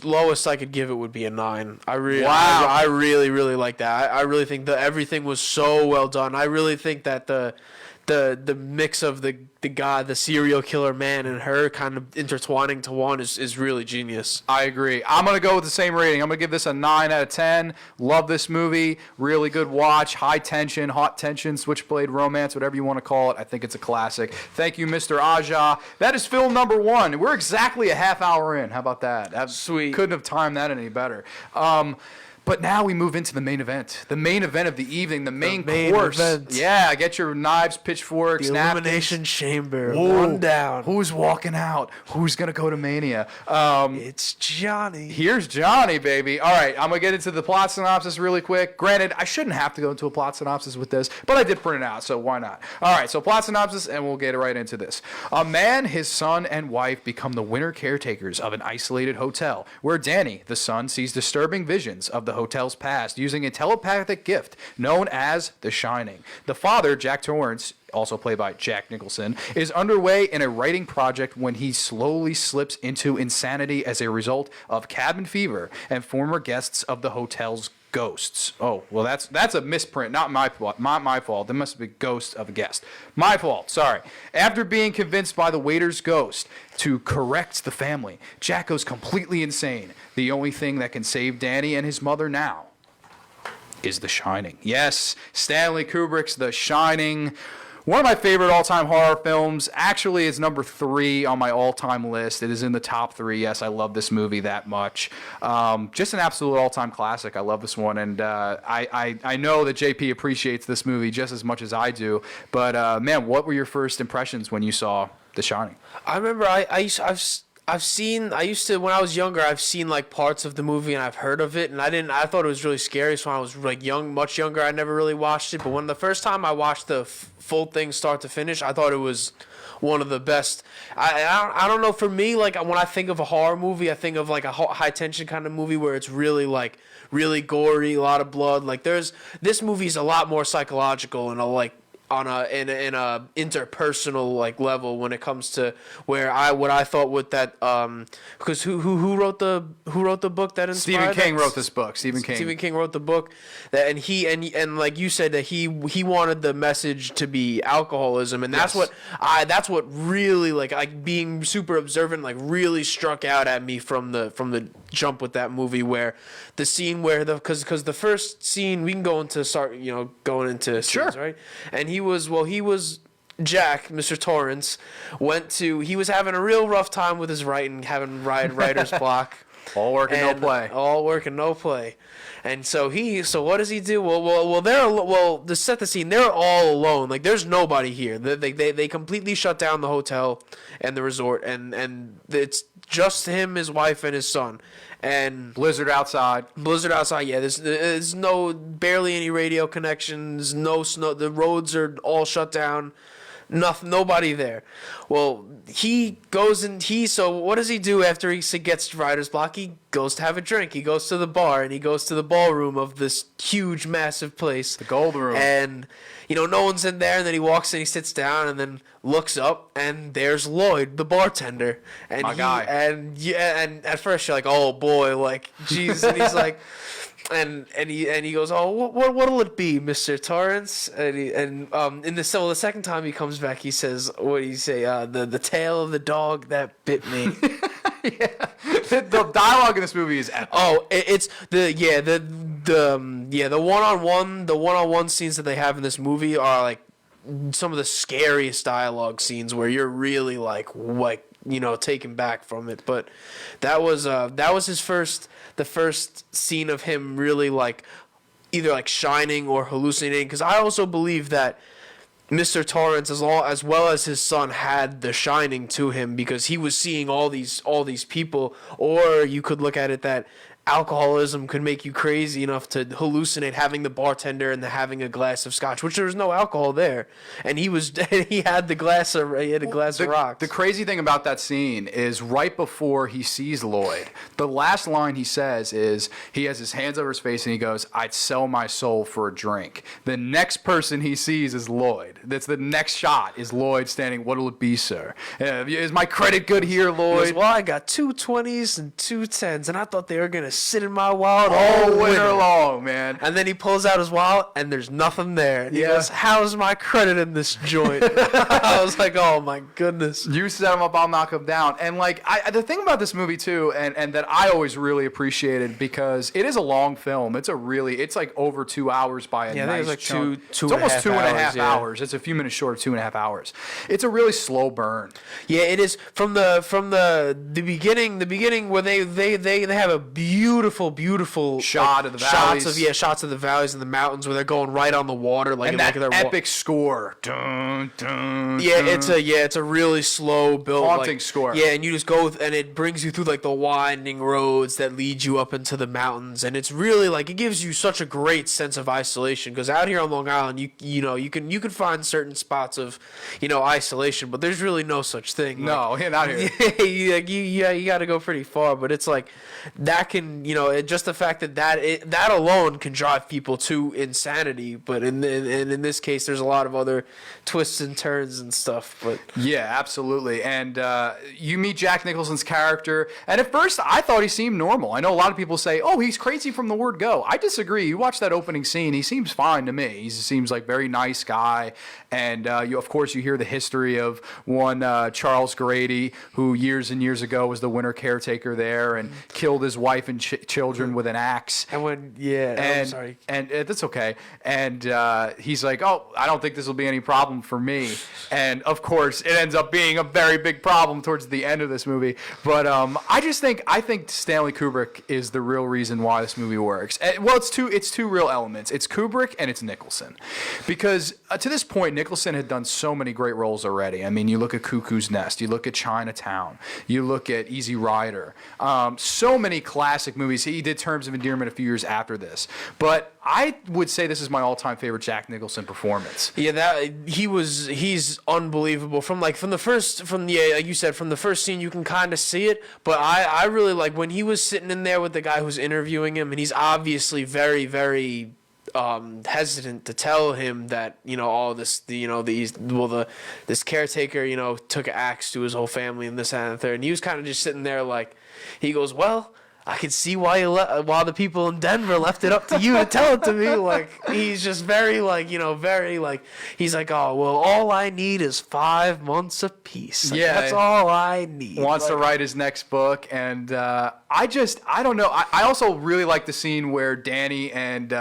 lowest I could give it would be a 9. I really like that. I really think that everything was so well done. I really think that the mix of the serial killer man and her kind of intertwining to one is really genius. I agree. I'm going to go with the same rating. I'm going to give this a 9 out of 10. Love this movie. Really good watch. High tension, hot tension, switchblade romance, whatever you want to call it. I think it's a classic. Thank you, Mr. Aja. That is film number 1. We're exactly a half hour in. How about that? Sweet. Couldn't have timed that any better. But now we move into the main event. The main event of the evening, the main course. Event. Yeah, get your knives, pitchforks, The napkins. Elimination Chamber. Whoa. One down. Who's walking out? Who's going to go to Mania? It's Johnny. Here's Johnny, baby. All right, I'm going to get into the plot synopsis really quick. Granted, I shouldn't have to go into a plot synopsis with this, but I did print it out, so why not? All right, so plot synopsis, and we'll get right into this. A man, his son, and wife become the winter caretakers of an isolated hotel, where Danny, the son, sees disturbing visions of the hotel's past using a telepathic gift known as The Shining. The father, Jack Torrance, also played by Jack Nicholson, is underway in a writing project when he slowly slips into insanity as a result of cabin fever and former guests of the hotel's ghosts. Oh, well, that's a misprint, not my fault. Not my fault. There must be ghost of a guest. My fault. Sorry. After being convinced by the waiter's ghost to correct the family, Jack goes completely insane. The only thing that can save Danny and his mother now is The Shining. Yes, Stanley Kubrick's The Shining. One of my favorite all-time horror films. Actually, it's number 3 on my all-time list. It is in the top 3. Yes, I love this movie that much. Just an absolute all-time classic. I love this one, and I know that JP appreciates this movie just as much as I do. But man, what were your first impressions when you saw The Shining? I remember when I was younger, I've seen like parts of the movie and I've heard of it, and I thought it was really scary. So when I was like much younger, I never really watched it. But when the first time I watched the full thing start to finish, I thought it was one of the best. I don't know, for me, like when I think of a horror movie, I think of like a high tension kind of movie where it's really like really gory, a lot of blood. Like this movie is a lot more psychological and in a interpersonal like level when it comes to what I thought with that because who wrote the book that inspired Stephen King that? wrote this book. Stephen King wrote the book that and like you said that he wanted the message to be alcoholism, and that's what really like being super observant like really struck out at me from the jump with that movie, where the scene where because the first scene we can go into going into scenes, right, and he was Jack, Mr. Torrance, he was having a real rough time with his writing, having writer's block. All work and no play. All work and no play. And so what does he do? To set the scene, they're all alone. Like there's nobody here. They completely shut down the hotel and the resort, and it's just him, his wife, and his son. And Blizzard outside. Yeah. There's barely any radio connections. No snow. The roads are all shut down. Nobody there. Well, he goes and so what does he do after he gets writer's block? He goes to have a drink. He goes to the bar and he goes to the ballroom of this huge, massive place. The Gold Room. And, no one's in there. And then he walks and he sits down and then looks up and there's Lloyd, the bartender. And My guy. And at first you're like, oh boy, like, jeez. And he's like, And he goes, oh, what'll it be, Mr. Torrance? The second time he comes back, he says, what do you say? The tail of the dog that bit me. Yeah. The dialogue in this movie is epic. Oh, it's the one-on-one scenes that they have in this movie are like some of the scariest dialogue scenes where you're really like taken back from it. But that was the first scene of him really like either like shining or hallucinating. Because I also believe that Mr. Torrance, as well as his son, had the shining to him because he was seeing all these people. Or you could look at it that alcoholism could make you crazy enough to hallucinate having the bartender and having a glass of scotch, which there was no alcohol there, and he had the glass of rocks. The crazy thing about that scene is right before he sees Lloyd, the last line he says is he has his hands over his face and he goes, "I'd sell my soul for a drink." The next person he sees is Lloyd. That's the next shot is Lloyd standing. "What'll it be, sir? Is my credit good here, Lloyd?" He goes, "Well, I got 2 20s and 2 10s, and I thought they were gonna sit in my wallet all winter long, man." And then he pulls out his wallet, and there's nothing there. And he goes, "How's my credit in this joint?" I was like, "Oh my goodness!" You set him up, I'll knock him down. And like, the thing about this movie too, and that I always really appreciated because it is a long film. It's like over 2 hours by a I think nice it's like chunk. two It's almost 2.5 yeah. hours. It's a few minutes short of 2.5 hours. It's a really slow burn. Yeah, it is from the beginning where they have a beautiful Shot of the valleys. shots of the valleys and the mountains where they're going right on the water like And that epic score. Dun, dun, Yeah, dun. it's a really slow build, Haunting score. Yeah, and you just go and it brings you through like the winding roads that lead you up into the mountains, and it's really like it gives you such a great sense of isolation because out here on Long Island, you can find certain spots of isolation, but there's really no such thing. No, not here. You got to go pretty far, but it's like that can just the fact that alone can drive people to insanity. But in this case, there's a lot of other twists and turns and stuff. But Yeah, absolutely. And you meet Jack Nicholson's character, and at first I thought he seemed normal. I know a lot of people say, "Oh, he's crazy from the word go." I disagree. You watch that opening scene; he seems fine to me. He seems like a very nice guy. And of course, you hear the history of one Charles Grady, who years and years ago was the winter caretaker there and killed his wife and children with an axe. I'm sorry. And that's okay. And he's like, "Oh, I don't think this will be any problem for me." And of course, it ends up being a very big problem towards the end of this movie. But I think Stanley Kubrick is the real reason why this movie works. Well, it's two real elements. It's Kubrick and it's Nicholson, because to this point, Nicholson had done so many great roles already. I mean, you look at Cuckoo's Nest, you look at Chinatown, you look at Easy Rider. So many classic movies. He did Terms of Endearment a few years after this, but I would say this is my all-time favorite Jack Nicholson performance. Yeah, he's unbelievable. Like you said, from the first scene you can kind of see it, but I really like when he was sitting in there with the guy who's interviewing him, and he's obviously very, very hesitant to tell him that all this this caretaker took an axe to his whole family and this and the third, and he was kind of just sitting there like he goes, "Well, I can see why why the people in Denver left it up to you to tell it to me." Like he's just very he's like, "Oh well, all I need is 5 months of peace. Like, that's all I need." Wants to write his next book, and I don't know. I also really like the scene where Danny and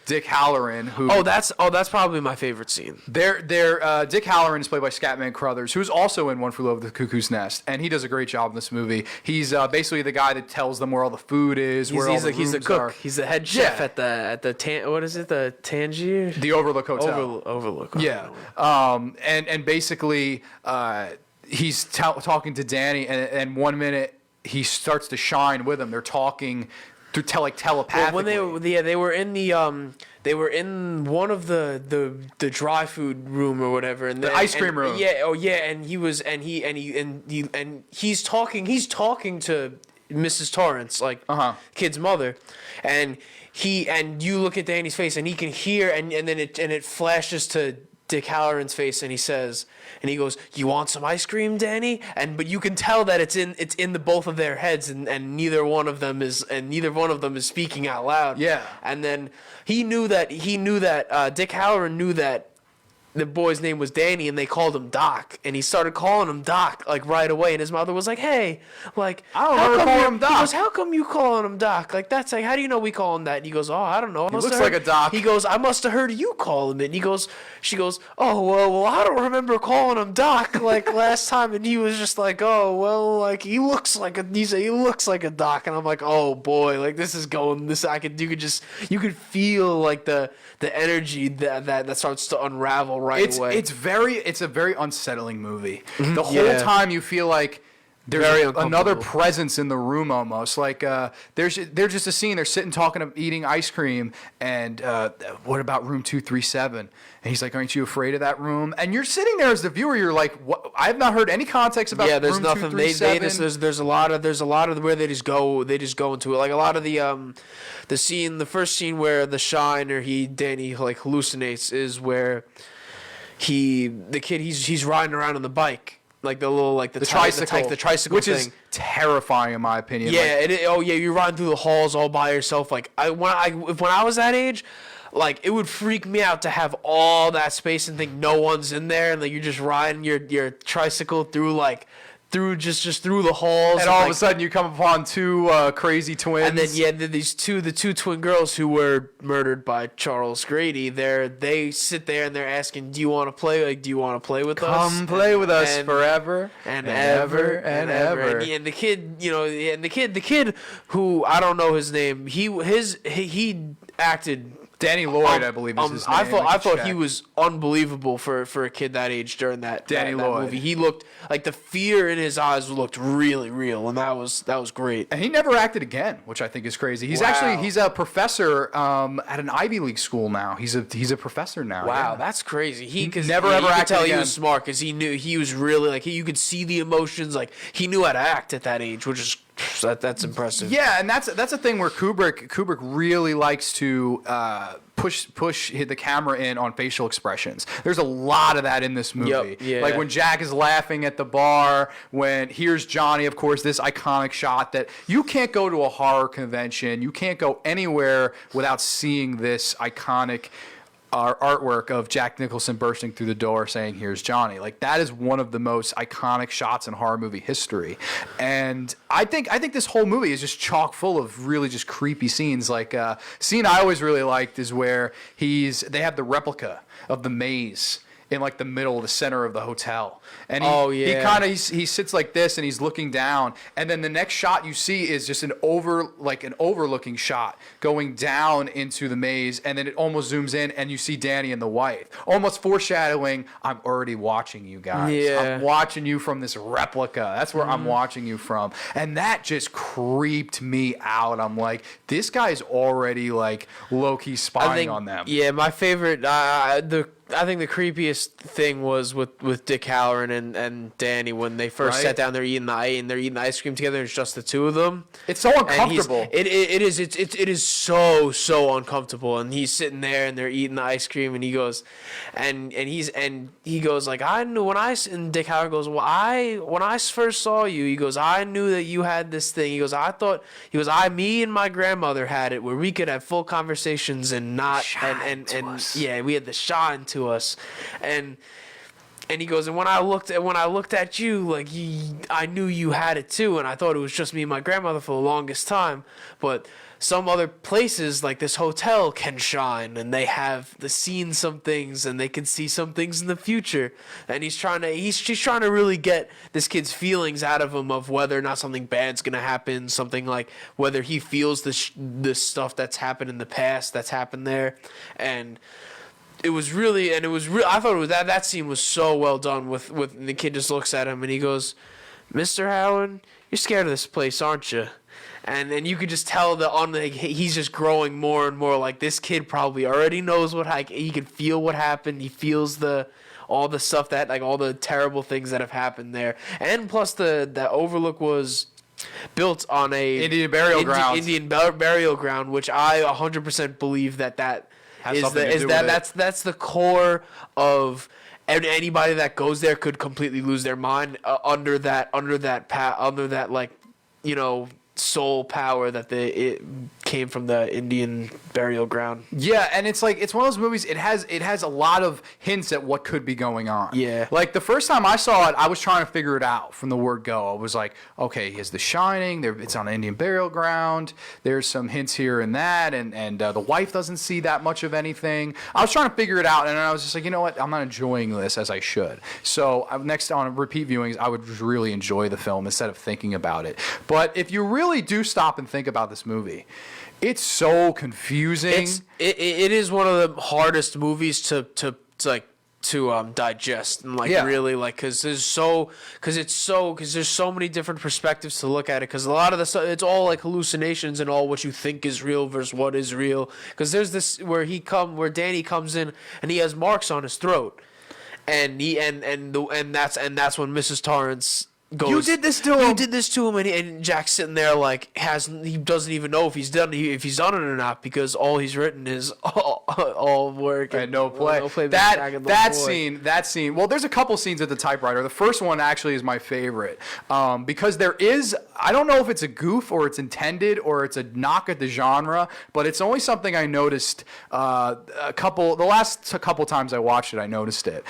Dick Halloran, who that's probably my favorite scene. Dick Halloran is played by Scatman Crothers, who's also in One Flew Over the Cuckoo's Nest, and he does a great job in this movie. He's basically the guy that tells them where all the food is, where all the rooms he's the cook. are. He's the head chef at the what is it? The Tangier? The Overlook Hotel. Overlook. Yeah. And basically he's talking to Danny, and 1 minute he starts to shine with him. They're talking through telepathically. Well, when they were in one of the dry food room or whatever, and the ice cream room. And he's talking to Mrs. Torrance, kid's mother, and you look at Danny's face and he can hear, and then it flashes to Dick Halloran's face, and he goes, "You want some ice cream, Danny?" But you can tell that it's in the both of their heads, and neither one of them is speaking out loud. Yeah. And then he knew that Dick Halloran knew that the boy's name was Danny, and they called him Doc, and he started calling him Doc like right away, and his mother was like, "Hey, like, I don't remember calling him Doc." He goes, "How come you calling him Doc? Like, that's like, how do you know we call him that?" And he goes, "Oh, I don't know. He looks like a doc." He goes, "I must have heard you call him it." And she goes, "Oh, well, I don't remember calling him Doc like last time." And he was just like, "Oh, well, like he looks like a doc." And I'm like, "Oh boy, like this is going this. You could feel like the energy that starts to unravel away." It's a very unsettling movie. The whole Yeah. time you feel like Very there's uncomfortable. another presence in the room almost. Like there's just a scene. They're sitting talking, eating ice cream, and what about room 237? And he's like, "Aren't you afraid of that room?" And you're sitting there as the viewer. You're like, "What? I have not heard any context about Yeah, there's room nothing. 237." There's a lot of where they just go into it. Like a lot of the first scene where the Shine or Danny like hallucinates is where he's riding around on the bike, like the little like the tricycle, the tricycle which thing. is terrifying in my opinion. Yeah, you're riding through the halls all by yourself. Like when I was that age, like it would freak me out to have all that space and think no one's in there, and like you're just riding your tricycle through just through the halls, and all of a sudden you come upon two crazy twins. and then the two twin girls who were murdered by Charles Grady. They sit there and they're asking, "Do you want to play? Like, do you want to play with us? Come play with us forever and ever and ever." And the kid, the kid who I don't know his name. He acted. Danny Lloyd, I believe is his name. I thought he was unbelievable for a kid that age during that Lloyd movie. He looked like the fear in his eyes looked really real, and that was great. And he never acted again, which I think is crazy. He's he's a professor at an Ivy League school now. He's a professor now. Wow, yeah. That's crazy. He never ever you could acted tell again. he was smart because he knew he was really like you could see the emotions. Like he knew how to act at that age, which is that's impressive. Yeah, and that's a thing where Kubrick really likes to push the camera in on facial expressions. There's a lot of that in this movie. Yep, yeah. Like when Jack is laughing at the bar, when here's Johnny, of course, this iconic shot that you can't go to a horror convention, you can't go anywhere without seeing this iconic artwork of Jack Nicholson bursting through the door saying, "Here's Johnny." Like that is one of the most iconic shots in horror movie history. And I think this whole movie is just chock full of really just creepy scenes. Like scene I always really liked is where they have the replica of the maze in like the middle, the center of the hotel. And he sits like this and he's looking down, and then the next shot you see is just an overlooking shot going down into the maze, and then it almost zooms in and you see Danny and the wife, almost foreshadowing, "I'm already watching you guys. Yeah. I'm watching you from this replica. That's where I'm watching you from." And that just creeped me out. I'm like, this guy's already like low-key spying on them. Yeah, my favorite I think the creepiest thing was with Dick Halloran and Danny when they first sat down. They're eating the ice cream together. It's just the two of them. It's so uncomfortable. It is so uncomfortable. And he's sitting there and they're eating the ice cream. And he goes, he goes like, "I knew and Dick Halloran goes, "Well, when I first saw you," he goes, "I knew that you had this thing." He goes, "Me and my grandmother had it where we could have full conversations and not and yeah, we had the shine to us." And he goes, "And when I looked at you, like I knew you had it too, and I thought it was just me and my grandmother for the longest time. But some other places, like this hotel, can shine, and they have seen some things, and they can see some things in the future." And she's trying to really get this kid's feelings out of him of whether or not something bad's gonna happen, something like whether he feels this stuff that's happened in the past that's happened there, and. I thought that scene was so well done with the kid just looks at him and he goes, "Mr. Howard, you're scared of this place, aren't you?" And you could just tell he's just growing more and more. Like this kid probably already knows he can feel what happened. He feels all the stuff that like all the terrible things that have happened there. And plus the Overlook was built on a Indian burial ground, which I 100% believe that that's the core of anybody that goes there could completely lose their mind under that like soul power that came from the Indian burial ground. Yeah, and it's like it's one of those movies. It has a lot of hints at what could be going on. Yeah. Like the first time I saw it, I was trying to figure it out from the word go. I was like, okay, he has The Shining. It's on an Indian burial ground. There's some hints here and that, and the wife doesn't see that much of anything. I was trying to figure it out, and I was just like, you know what? I'm not enjoying this as I should. So next on repeat viewings, I would really enjoy the film instead of thinking about it. But if you really do stop and think about this movie, it's so confusing. It is one of the hardest movies to digest and really because there's so many different perspectives to look at it, because a lot of the stuff, it's all like hallucinations and all what you think is real versus what is real, because there's this where Danny comes in and he has marks on his throat, and that's when Mrs. Torrance goes, You did this to him. You did this to him, and Jack's sitting there like he doesn't even know if he's done it or not, because all he's written is all work and no play. That scene. Well, there's a couple scenes at the typewriter. The first one actually is my favorite, because there is, I don't know if it's a goof or it's intended or it's a knock at the genre, but it's only something I noticed the last couple times I watched it. I noticed it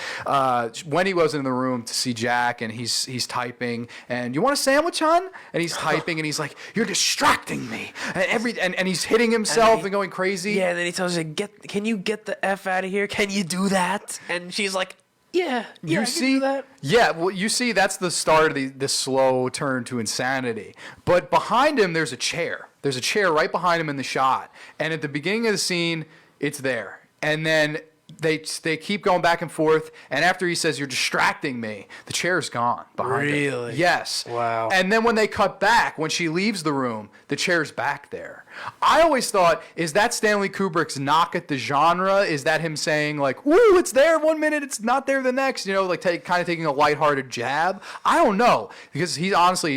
when he was in the room to see Jack, and he's typing, and you want a sandwich, hon? And he's typing, and he's like, "You're distracting me," and he's hitting himself and going crazy. Yeah, and then he tells her, "Can you get the F out of here? Can you do that?" And she's like, "Yeah, you I see can do that." Yeah, well, you see, that's the start of the slow turn to insanity. But behind him, there's a chair. There's a chair right behind him in the shot, and at the beginning of the scene, it's there, and then they keep going back and forth, and after he says, "You're distracting me," the chair's gone behind him. Really? Yes. Wow. And then when they cut back, when she leaves the room, the chair's back there. I always thought, is that Stanley Kubrick's knock at the genre? Is that him saying like, "Ooh, it's there one minute, it's not there the next"? You know, like kind of taking a lighthearted jab. I don't know, because he's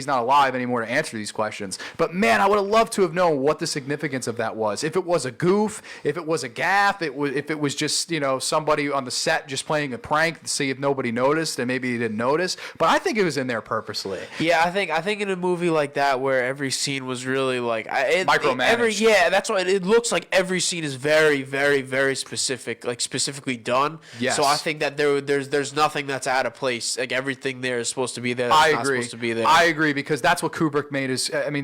not alive anymore to answer these questions. But man, I would have loved to have known what the significance of that was. If it was a goof, if it was a gaffe, if it was just, you know, somebody on the set just playing a prank to see if nobody noticed, and maybe he didn't notice. But I think it was in there purposely. Yeah, I think in a movie like that where every scene was really like micromanaged. That's why it looks like every scene is very, very, very specific, like specifically done. Yes. So I think that there's nothing that's out of place. Like everything there is supposed to be there. I Not agree. Supposed to be there. I agree, because that's what Kubrick made.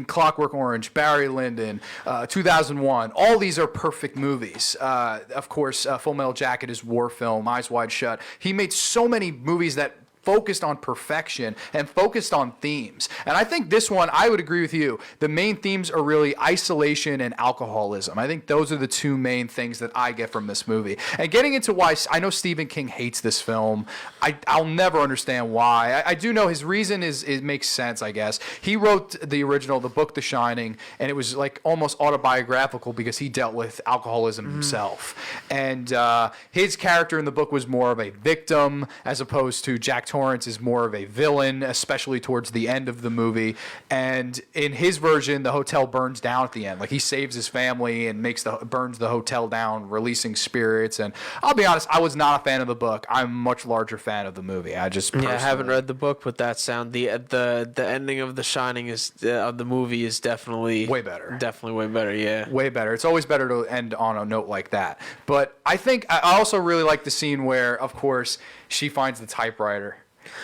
Clockwork Orange, Barry Lyndon, 2001. All these are perfect movies. Of course, Full Metal Jacket is war film. Eyes Wide Shut. He made so many movies that focused on perfection and focused on themes. And I think this one, I would agree with you. The main themes are really isolation and alcoholism. I think those are the two main things that I get from this movie. And getting into why, I know Stephen King hates this film. I'll never understand why. I do know his reason it makes sense, I guess. He wrote the book The Shining, and it was like almost autobiographical because he dealt with alcoholism himself. And his character in the book was more of a victim, as opposed to Jack Torrance is more of a villain, especially towards the end of the movie. And in his version, the hotel burns down at the end. Like, he saves his family and burns the hotel down, releasing spirits. And I'll be honest, I was not a fan of the book. I'm a much larger fan of the movie. I haven't read the book, but that sound the ending of The Shining of the movie is definitely way better. Definitely way better. Yeah, way better. It's always better to end on a note like that. But I think I also really like the scene where, of course, she finds the typewriter.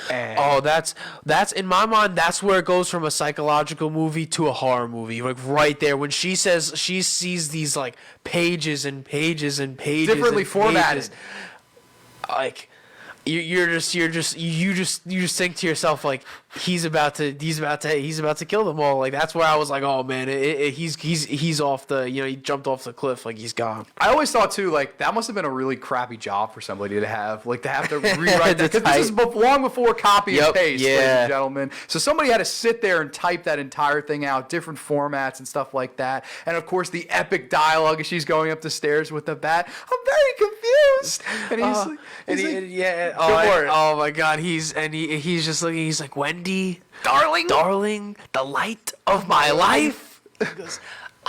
That's in my mind. That's where it goes from a psychological movie to a horror movie. Like right there, when she says she sees these like pages and pages and pages, differently formatted. Like you just think to yourself like he's about to kill them all. Like that's where I was like, oh man, he's off the, he jumped off the cliff, like he's gone. I always thought too, like that must have been a really crappy job for somebody to have to rewrite that, because this is long before copy and paste, ladies and gentlemen. So somebody had to sit there and type that entire thing out, different formats and stuff like that. And of course the epic dialogue as she's going up the stairs with the bat. I'm very confused. And oh my god, he's just looking. He's like, Wendy, darling, the light of my life. He goes,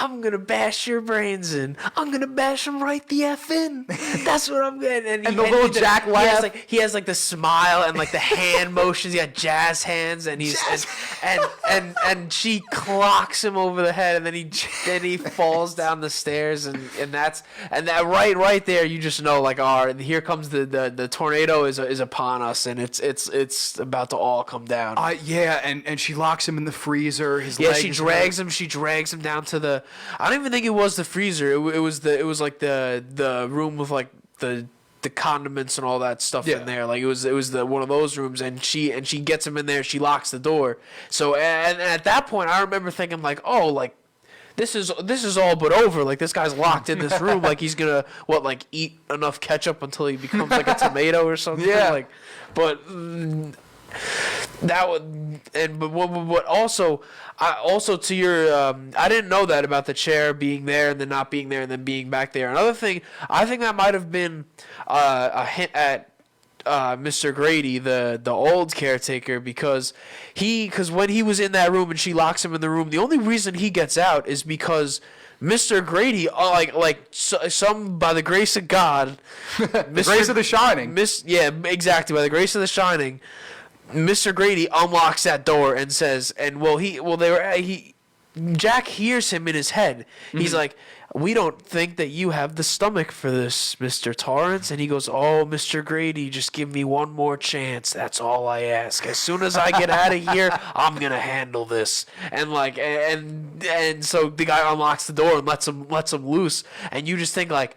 I'm gonna bash your brains in. I'm gonna bash them right the F in. That's what I'm gonna. And the little Jack laugh. He has like the smile and like the hand motions. He got jazz hands, and he's and she clocks him over the head, and then he falls down the stairs, and that right there, you just know, like, and here comes the tornado is upon us, and it's about to all come down. Yeah, and she locks him in the freezer. His Yeah, leg she is drags him. She drags him down to the. I don't even think it was the freezer. It was like the room with like the condiments and all that stuff in there. Like it was one of those rooms, and she gets him in there. She locks the door. So and at that point, I remember thinking like, oh, like this is all but over. Like this guy's locked in this room. Like he's gonna eat enough ketchup until he becomes like a tomato or something. Yeah. Like, but. That would, but also to your, I didn't know that about the chair being there and then not being there and then being back there. Another thing, I think that might have been a hint at Mr. Grady, the old caretaker, because when he was in that room and she locks him in the room, the only reason he gets out is because Mr. Grady, some by the grace of God, the grace of the Shining. Yeah, exactly, by the grace of the Shining. Mr. Grady unlocks that door and says, Jack hears him in his head. He's like, "We don't think that you have the stomach for this, Mr. Torrance." And he goes, "Oh, Mr. Grady, just give me one more chance. That's all I ask. As soon as I get out of here, I'm gonna handle this." And so the guy unlocks the door and lets him loose. And you just think like,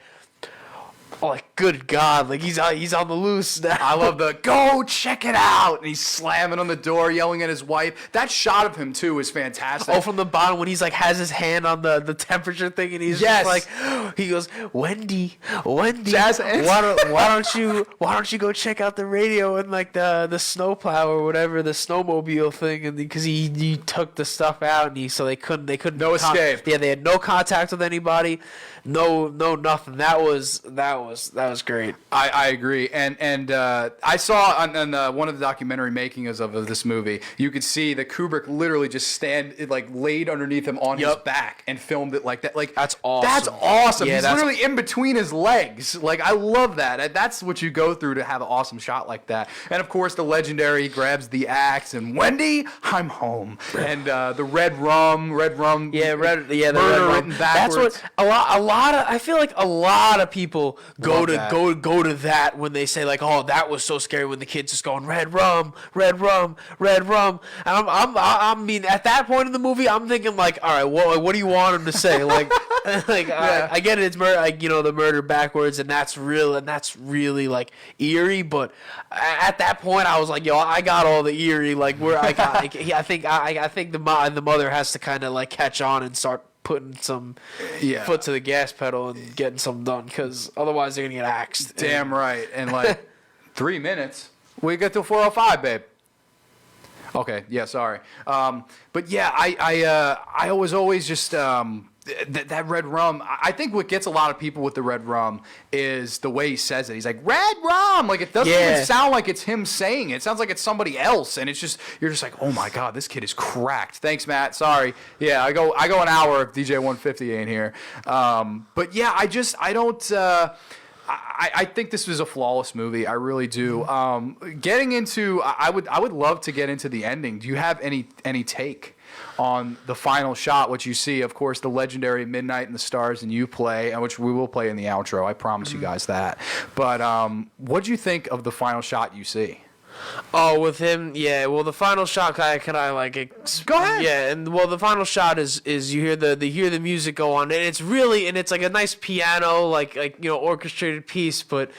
good God, like he's on the loose now. I love the go check it out, and he's slamming on the door, yelling at his wife. That shot of him too is fantastic. Oh, from the bottom when he's like has his hand on the temperature thing, and he's just like, he goes, Wendy, Jazz hands. why don't you go check out the radio and like the snowplow or whatever, the snowmobile thing, and because he took the stuff out, and so they couldn't escape. Yeah, they had no contact with anybody. No, nothing. That was great. I agree, and I saw on one of the documentary makings of this movie, you could see that Kubrick literally just laid underneath him on his back and filmed it like that. Like that's awesome. That's awesome. Yeah, He's literally in between his legs. Like I love that. That's what you go through to have an awesome shot like that. And of course, the legendary grabs the axe and Wendy, I'm home. And the red rum. The red murder rum. written backwards. That's what I feel like a lot of people go to that when they say like, oh, that was so scary when the kid's just going red rum, red rum, red rum. And I mean, at that point in the movie, I'm thinking like, all right, what do you want him to say? Like, I get it, it's murder, the murder backwards, and that's real, and that's really like eerie. But at that point, I was like, yo, I got all the eerie. Like, I think the mother has to kind of like catch on and start putting some foot to the gas pedal and getting something done, because otherwise they're gonna get axed. Damn right. And like 3 minutes, we get to 4:05, babe. Okay, yeah, sorry. But yeah, I was always just that red rum. I think what gets a lot of people with the red rum is the way he says it. He's like, red rum. Like, it doesn't even sound like it's him saying it. It sounds like it's somebody else. And it's just, you're just like, oh my God, this kid is cracked. Thanks, Matt. Sorry. Yeah, I go an hour if DJ 150 ain't here. But yeah, I think this was a flawless movie. I really do. Getting into, I would love to get into the ending. Do you have any take on the final shot, which you see, of course, the legendary Midnight and the Stars and You Play, and which we will play in the outro. I promise you guys that. But what do you think of the final shot you see? Oh, with him, yeah. Well, the final shot, can I like it? Go ahead. Yeah, and well, the final shot is you hear the music go on, and it's like a nice piano, like orchestrated piece, but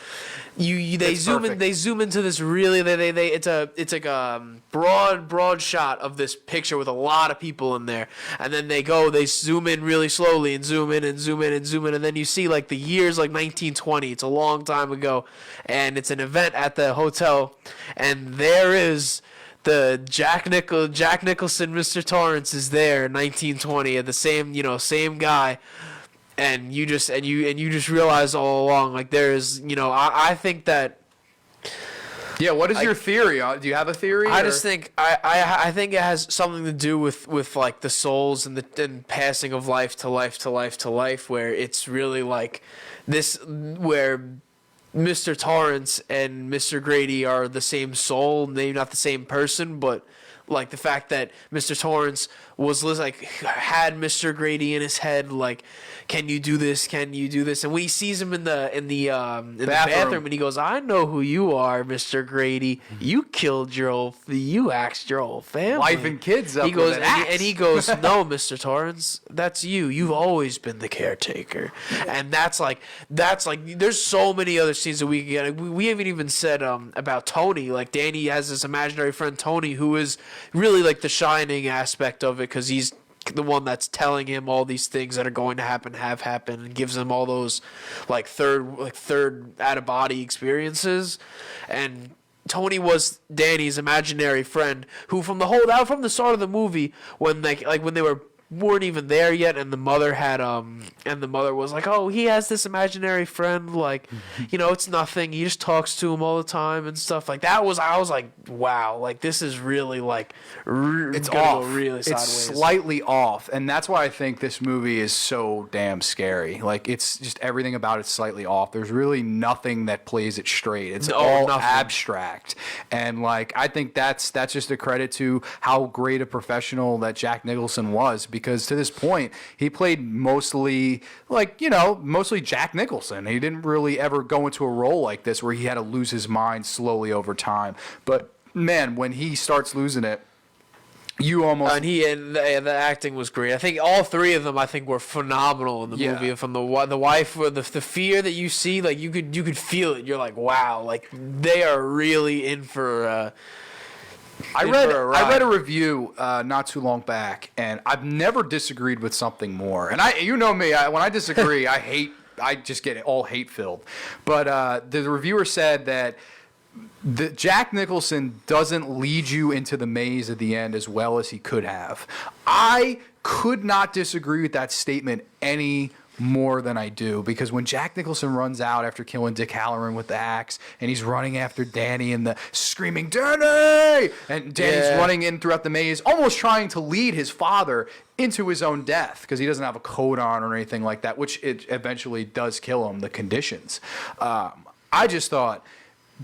they zoom into this really it's like a broad shot of this picture with a lot of people in there, and then they zoom in really slowly and zoom in and zoom in and zoom in, and then you see like the years like 1920. It's a long time ago, and it's an event at the hotel, and there is the Jack Nicholson, Mr. Torrance is there in 1920, the same guy. And you just realize all along, like, there is, I think that Yeah, what is your theory? Do you have a theory? I just think I think it has something to do with like the souls and the passing of life to life to life to life, where it's really like this, where Mr. Torrance and Mr. Grady are the same soul, maybe not the same person, but like the fact that Mr. Torrance was like had Mr. Grady in his head, like, can you do this? Can you do this? And when he sees him in the bathroom, and he goes, "I know who you are, Mr. Grady. You axed your old family, wife and kids up He goes with an axe." and he goes, "No, Mr. Torrance, that's you. You've always been the caretaker." And that's like there's so many other scenes that we can get. We haven't even said about Tony. Like Danny has this imaginary friend Tony, who is really like the shining aspect of it, because he's the one that's telling him all these things that are going to happen, have happened, and gives him all those third out of body experiences. And Tony was Danny's imaginary friend, who from the start of the movie, when when they weren't even there yet, and the mother was like, "Oh, he has this imaginary friend, like, it's nothing. He just talks to him all the time and stuff." Like that was, I was like, wow, like this is really like It's gonna off. go really It's sideways. slightly off, and that's why I think this movie is so damn scary. Like, it's just everything about it's slightly off. There's really nothing that plays it straight. It's all nothing. abstract, and like I think that's just a credit to how great a professional that Jack Nicholson was, because to this point he played mostly Jack Nicholson. He didn't really ever go into a role like this where he had to lose his mind slowly over time. But man, when he starts losing it, you almost And the acting was great. I think all three of them, were phenomenal in the movie. From the wife, the fear that you see, like you could feel it. You're like, wow, like they are really in for. I read a review not too long back, and I've never disagreed with something more. And me, when I disagree, I just get all hate filled. But the reviewer said that Jack Nicholson doesn't lead you into the maze at the end as well as he could have. I could not disagree with that statement any more than I do, because when Jack Nicholson runs out after killing Dick Halloran with the axe, and he's running after Danny and the screaming "Danny!" and Danny's running in throughout the maze, almost trying to lead his father into his own death because he doesn't have a coat on or anything like that, which it eventually does kill him, the conditions. I just thought,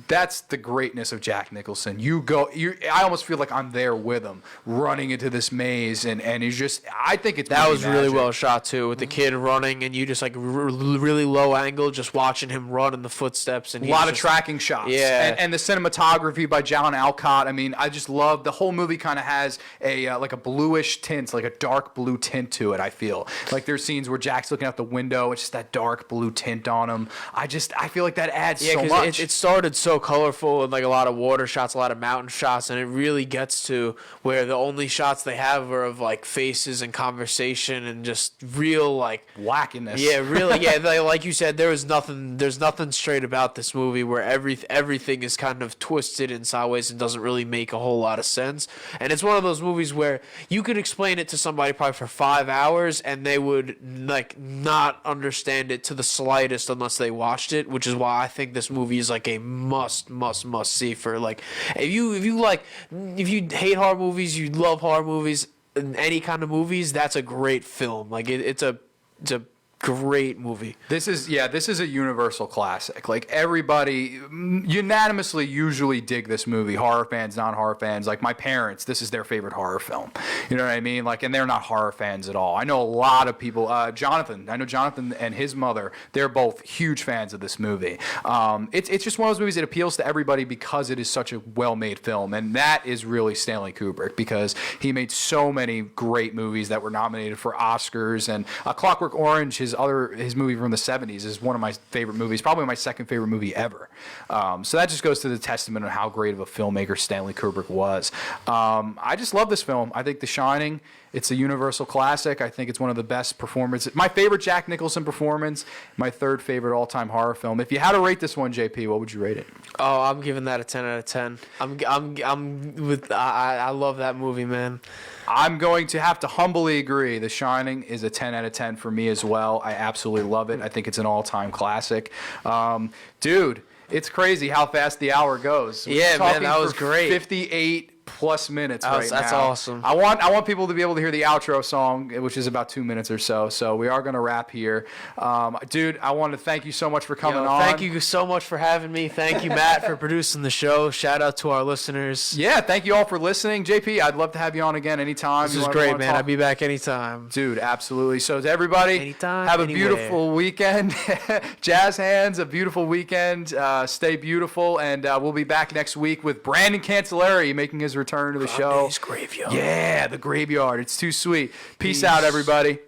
that's the greatness of Jack Nicholson. I almost feel like I'm there with him, running into this maze, and he's just. I think that was really well shot too, with the kid running, and you just like really low angle, just watching him run in the footsteps, and a lot of tracking shots. Yeah, and the cinematography by John Alcott. I mean, I just love the whole movie. Kind of has a like a bluish tint, like a dark blue tint to it. I feel like there's scenes where Jack's looking out the window, it's just that dark blue tint on him. I feel like that adds so much. It started so colorful and like a lot of water shots, a lot of mountain shots, and it really gets to where the only shots they have are of like faces and conversation and just real like wackiness. Yeah, really. Yeah, like you said, there's nothing straight about this movie, where everything is kind of twisted and sideways and doesn't really make a whole lot of sense. And it's one of those movies where you could explain it to somebody probably for 5 hours and they would like not understand it to the slightest unless they watched it, which is why I think this movie is like a must see for like if you hate horror movies, you love horror movies, any kind of movies, that's a great film. Like it's a great movie. This is a universal classic. Like everybody unanimously usually dig this movie. Horror fans, non-horror fans. Like my parents, this is their favorite horror film. You know what I mean? Like, and they're not horror fans at all. I know a lot of people. Jonathan and his mother. They're both huge fans of this movie. It's just one of those movies that appeals to everybody because it is such a well-made film, and that is really Stanley Kubrick, because he made so many great movies that were nominated for Oscars. And Clockwork Orange, his movie from the 70s, is one of my favorite movies, probably my second favorite movie ever. So that just goes to the testament of how great of a filmmaker Stanley Kubrick was. I just love this film. I think The Shining, it's a universal classic. I think it's one of the best performances. My favorite Jack Nicholson performance, my third favorite all-time horror film. If you had to rate this one, JP, what would you rate it? Oh, I'm giving that a 10 out of 10. I love that movie, man. I'm going to have to humbly agree. The Shining is a 10 out of 10 for me as well. I absolutely love it. I think it's an all-time classic. Dude, It's crazy how fast the hour goes. We're Yeah, man, talking that was for great. 58 plus minutes right now. That's awesome. I want people to be able to hear the outro song, which is about 2 minutes or so. So we are going to wrap here. Dude, I want to thank you so much for coming on. Thank you so much for having me. Thank you, Matt, for producing the show. Shout out to our listeners. Yeah, thank you all for listening. JP, I'd love to have you on again anytime. This is great, man. I'll be back anytime. Dude, absolutely. So to everybody, Anytime, have a anywhere. beautiful weekend. Jazz hands, a beautiful weekend. Stay beautiful, and we'll be back next week with Brandon Cancelleri making his return to the show. Graveyard. Yeah, the graveyard. It's too sweet. Peace out, everybody.